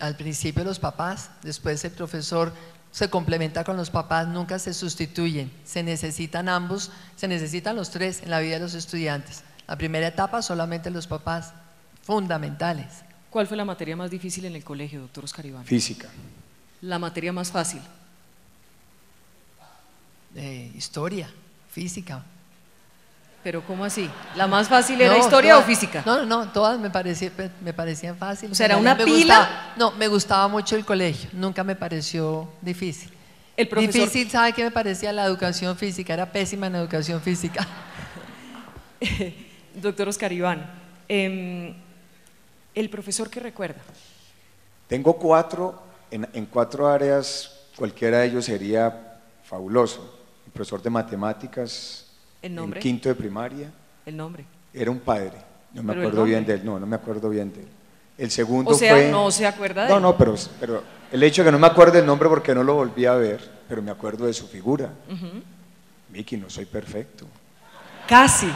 Speaker 2: Al principio los papás, después el profesor se complementa con los papás, nunca se sustituyen, se necesitan ambos, se necesitan los tres en la vida de los estudiantes. La primera etapa solamente los papás, fundamentales.
Speaker 1: ¿Cuál fue la materia más difícil en el colegio, doctor Oscar Iván?
Speaker 3: Física.
Speaker 1: La materia más fácil.
Speaker 2: Historia, física.
Speaker 1: ¿Pero cómo así? ¿La más fácil era historia
Speaker 2: todas,
Speaker 1: o física?
Speaker 2: No, todas me parecían fáciles.
Speaker 1: O sea, ¿era una pila?
Speaker 2: Me gustaba mucho el colegio, nunca me pareció difícil.
Speaker 1: El profesor...
Speaker 2: Difícil, ¿sabe qué me parecía la educación física? Era pésima en educación física.
Speaker 1: Doctor Oscar Iván, ¿el profesor qué recuerda?
Speaker 3: Tengo 4, en 4 áreas, cualquiera de ellos sería fabuloso. El profesor de matemáticas,
Speaker 1: ¿El nombre?
Speaker 3: en quinto de primaria.
Speaker 1: El nombre.
Speaker 3: Era un padre, no me
Speaker 1: ¿Pero
Speaker 3: acuerdo bien de él, no me acuerdo bien de él. El segundo
Speaker 1: o sea,
Speaker 3: fue…
Speaker 1: no se acuerda de él.
Speaker 3: No, pero el hecho de que no me acuerdo el nombre porque no lo volví a ver, pero me acuerdo de su figura. Miki, no soy perfecto.
Speaker 1: Casi.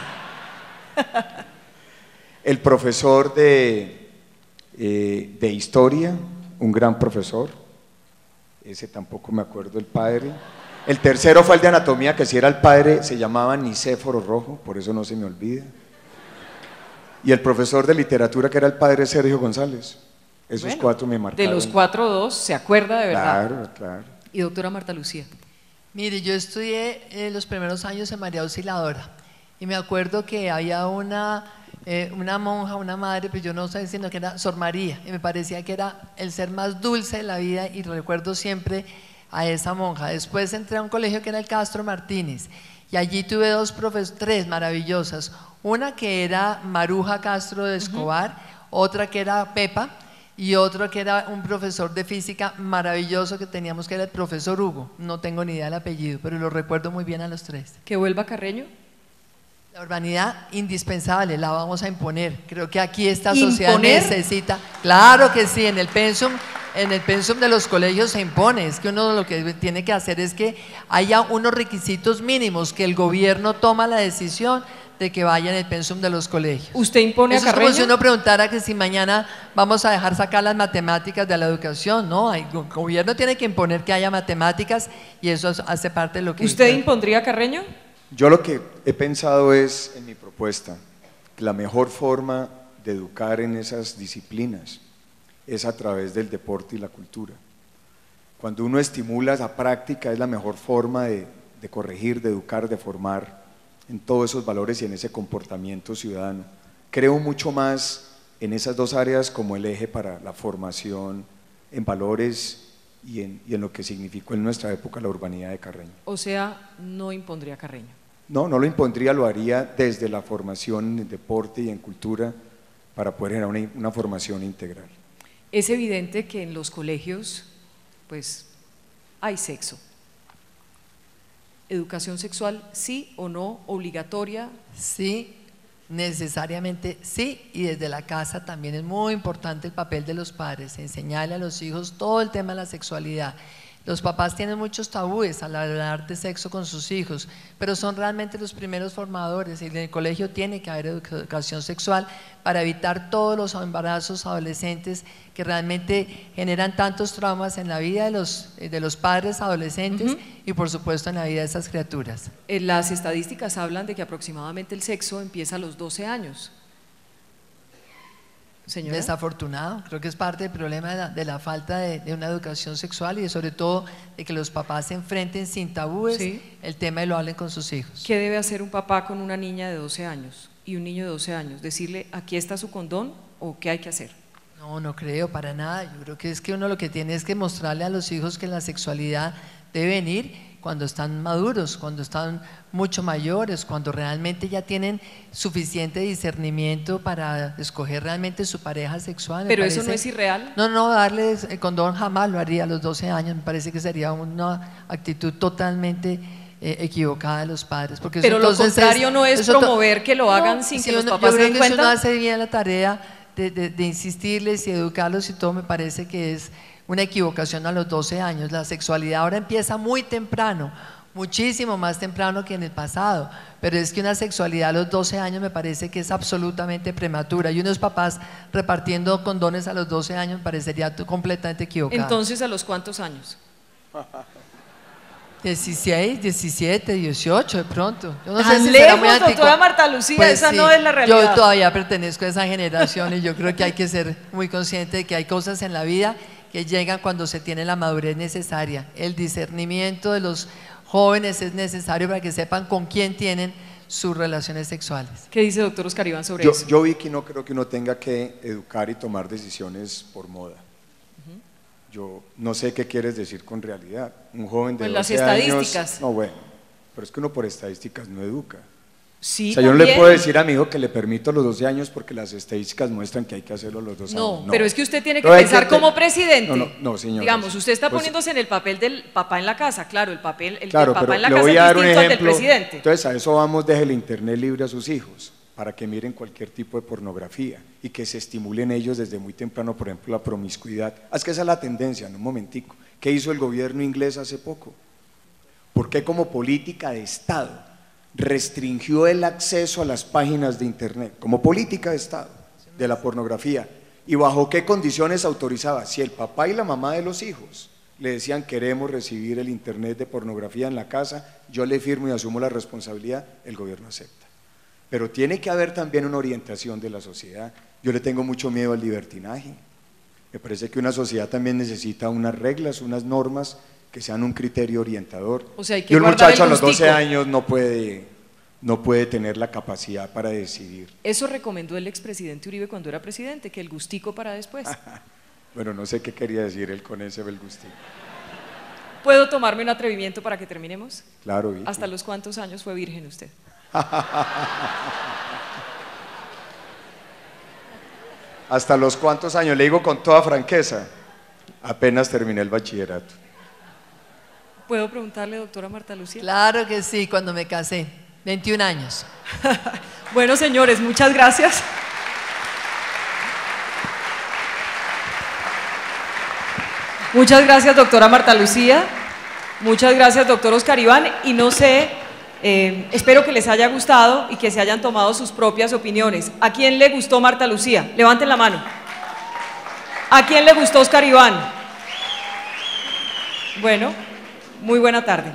Speaker 3: El profesor de historia, un gran profesor, ese tampoco me acuerdo el padre. El tercero fue el de anatomía, que si era el padre, se llamaba Nicéforo Rojo, por eso no se me olvida. Y el profesor de literatura, que era el padre Sergio González. Esos 4 me marcaron.
Speaker 1: De los 4, 2 se acuerda de verdad.
Speaker 3: Claro.
Speaker 1: Y doctora Marta Lucía.
Speaker 2: Mire, yo estudié los primeros años en María Auxiliadora y me acuerdo que había una monja, una madre, pues yo no sé, sino que era Sor María, y me parecía que era el ser más dulce de la vida y recuerdo siempre a esa monja. Después entré a un colegio que era el Castro Martínez y allí tuve 3 maravillosas, una que era Maruja Castro de Escobar, otra que era Pepa y otro que era un profesor de física maravilloso que teníamos, que era el profesor Hugo, no tengo ni idea del apellido, pero lo recuerdo muy bien a los 3.
Speaker 1: ¿Que vuelva Carreño?
Speaker 2: La urbanidad indispensable, la vamos a imponer. Creo que aquí esta sociedad necesita, claro que sí, en el pensum de los colegios se impone. Es que uno lo que tiene que hacer es que haya unos requisitos mínimos, que el gobierno toma la decisión de que vaya en el pensum de los colegios.
Speaker 1: ¿Usted impone a Carreño?
Speaker 2: Es como si uno preguntara que si mañana vamos a dejar sacar las matemáticas de la educación. No, el gobierno tiene que imponer que haya matemáticas y eso hace parte de lo que…
Speaker 1: ¿Usted impondría a Carreño?
Speaker 3: Yo lo que he pensado es, en mi propuesta, que la mejor forma de educar en esas disciplinas es a través del deporte y la cultura. Cuando uno estimula esa práctica es la mejor forma de corregir, de educar, de formar en todos esos valores y en ese comportamiento ciudadano. Creo mucho más en esas 2 áreas como el eje para la formación en valores y en lo que significó en nuestra época la urbanidad de Carreño.
Speaker 1: O sea, no impondría a Carreño.
Speaker 3: No lo impondría, lo haría desde la formación en deporte y en cultura para poder generar una formación integral.
Speaker 1: Es evidente que en los colegios, pues, hay sexo. ¿Educación sexual sí o no obligatoria?
Speaker 2: Sí, necesariamente sí, y desde la casa también es muy importante el papel de los padres, enseñarle a los hijos todo el tema de la sexualidad. Los papás tienen muchos tabúes al hablar de sexo con sus hijos, pero son realmente los primeros formadores y en el colegio tiene que haber educación sexual para evitar todos los embarazos adolescentes que realmente generan tantos traumas en la vida de los padres adolescentes y por supuesto en la vida de esas criaturas.
Speaker 1: Las estadísticas hablan de que aproximadamente el sexo empieza a los 12 años. Señora.
Speaker 2: Desafortunado, creo que es parte del problema de la falta de una educación sexual y sobre todo de que los papás se enfrenten sin tabúes el tema y lo hablen con sus hijos.
Speaker 1: ¿Qué debe hacer un papá con una niña de 12 años y un niño de 12 años? ¿Decirle aquí está su condón o qué hay que hacer?
Speaker 2: No creo para nada, yo creo que es que uno lo que tiene es que mostrarle a los hijos que la sexualidad debe venir cuando están maduros, cuando están mucho mayores, cuando realmente ya tienen suficiente discernimiento para escoger realmente su pareja sexual.
Speaker 1: ¿Pero eso no es irreal?
Speaker 2: No, darles el condón jamás lo haría a los 12 años, me parece que sería una actitud totalmente equivocada de los padres. Porque
Speaker 1: pero lo contrario no es promover que lo hagan sin que los papás se den cuenta.
Speaker 2: Si uno hace bien la tarea de insistirles y educarlos y todo, me parece que es una equivocación a los 12 años. La sexualidad ahora empieza muy temprano, muchísimo más temprano que en el pasado, pero es que una sexualidad a los 12 años me parece que es absolutamente prematura y unos papás repartiendo condones a los 12 años me parecería completamente equivocado.
Speaker 1: Entonces, ¿a los cuántos años?
Speaker 2: 16, 17, 18 de pronto. Yo no sé
Speaker 1: Tan
Speaker 2: si será muy
Speaker 1: lejos,
Speaker 2: anticuado.
Speaker 1: doctora Marta Lucía,
Speaker 2: Pues
Speaker 1: esa
Speaker 2: sí,
Speaker 1: no es la realidad.
Speaker 2: yo todavía pertenezco a esa generación y yo creo que hay que ser muy consciente de que hay cosas en la vida que llegan cuando se tiene la madurez necesaria. El discernimiento de los jóvenes es necesario para que sepan con quién tienen sus relaciones sexuales.
Speaker 1: ¿Qué dice doctor Oscar Iván sobre eso?
Speaker 3: Yo, Vicky, no creo que uno tenga que educar y tomar decisiones por moda. Yo no sé qué quieres decir con realidad. Un joven de 12
Speaker 1: las
Speaker 3: años…
Speaker 1: estadísticas.
Speaker 3: No, bueno, pero es que uno por estadísticas no educa.
Speaker 1: Sí,
Speaker 3: O sea, yo no le
Speaker 1: también.
Speaker 3: puedo decir a mi hijo que le permito a los 12 años porque las estadísticas muestran que hay que hacerlo a los 12 años.
Speaker 1: No, pero es que usted tiene que
Speaker 3: Pero hay
Speaker 1: pensar
Speaker 3: que
Speaker 1: como presidente.
Speaker 3: No, señor.
Speaker 1: Digamos, usted está
Speaker 3: Pues,
Speaker 1: poniéndose en el papel del papá en la casa, claro, el papel
Speaker 3: claro,
Speaker 1: del papá
Speaker 3: pero
Speaker 1: en la
Speaker 3: le
Speaker 1: casa
Speaker 3: voy
Speaker 1: es
Speaker 3: a dar un
Speaker 1: distinto al del
Speaker 3: ejemplo.
Speaker 1: presidente.
Speaker 3: Entonces, a eso vamos, deje el internet libre a sus hijos, para que miren cualquier tipo de pornografía y que se estimulen ellos desde muy temprano, por ejemplo, la promiscuidad. Es que esa es la tendencia, en un momentico. ¿Qué hizo el gobierno inglés hace poco? ¿Por qué como política de Estado restringió el acceso a las páginas de internet? Como política de Estado, de la pornografía. ¿Y bajo qué condiciones autorizaba? Si el papá y la mamá de los hijos le decían queremos recibir el internet de pornografía en la casa, yo le firmo y asumo la responsabilidad, el gobierno acepta. Pero tiene que haber también una orientación de la sociedad. Yo le tengo mucho miedo al libertinaje. Me parece que una sociedad también necesita unas reglas, unas normas que sean un criterio orientador.
Speaker 1: O sea, hay que
Speaker 3: y un
Speaker 1: guardar
Speaker 3: muchacho a
Speaker 1: el
Speaker 3: los 12
Speaker 1: gustico.
Speaker 3: años no puede tener la capacidad para decidir.
Speaker 1: Eso recomendó el expresidente Uribe cuando era presidente, que el gustico para después.
Speaker 3: Bueno, no sé qué quería decir él con ese el gustico.
Speaker 1: ¿Puedo tomarme un atrevimiento para que terminemos?
Speaker 3: Claro, Vicky.
Speaker 1: ¿Hasta los cuántos años fue virgen usted?
Speaker 3: ¿Hasta los cuántos años? Le digo con toda franqueza, apenas terminé el bachillerato.
Speaker 1: ¿Puedo preguntarle, doctora Marta Lucía?
Speaker 2: Claro que sí, cuando me casé, 21 años.
Speaker 1: Bueno, señores, muchas gracias. Muchas gracias, doctora Marta Lucía. Muchas gracias, doctor Oscar Iván. Y no sé, espero que les haya gustado y que se hayan tomado sus propias opiniones. ¿A quién le gustó Marta Lucía? Levanten la mano. ¿A quién le gustó Oscar Iván? Bueno, muy buena tarde.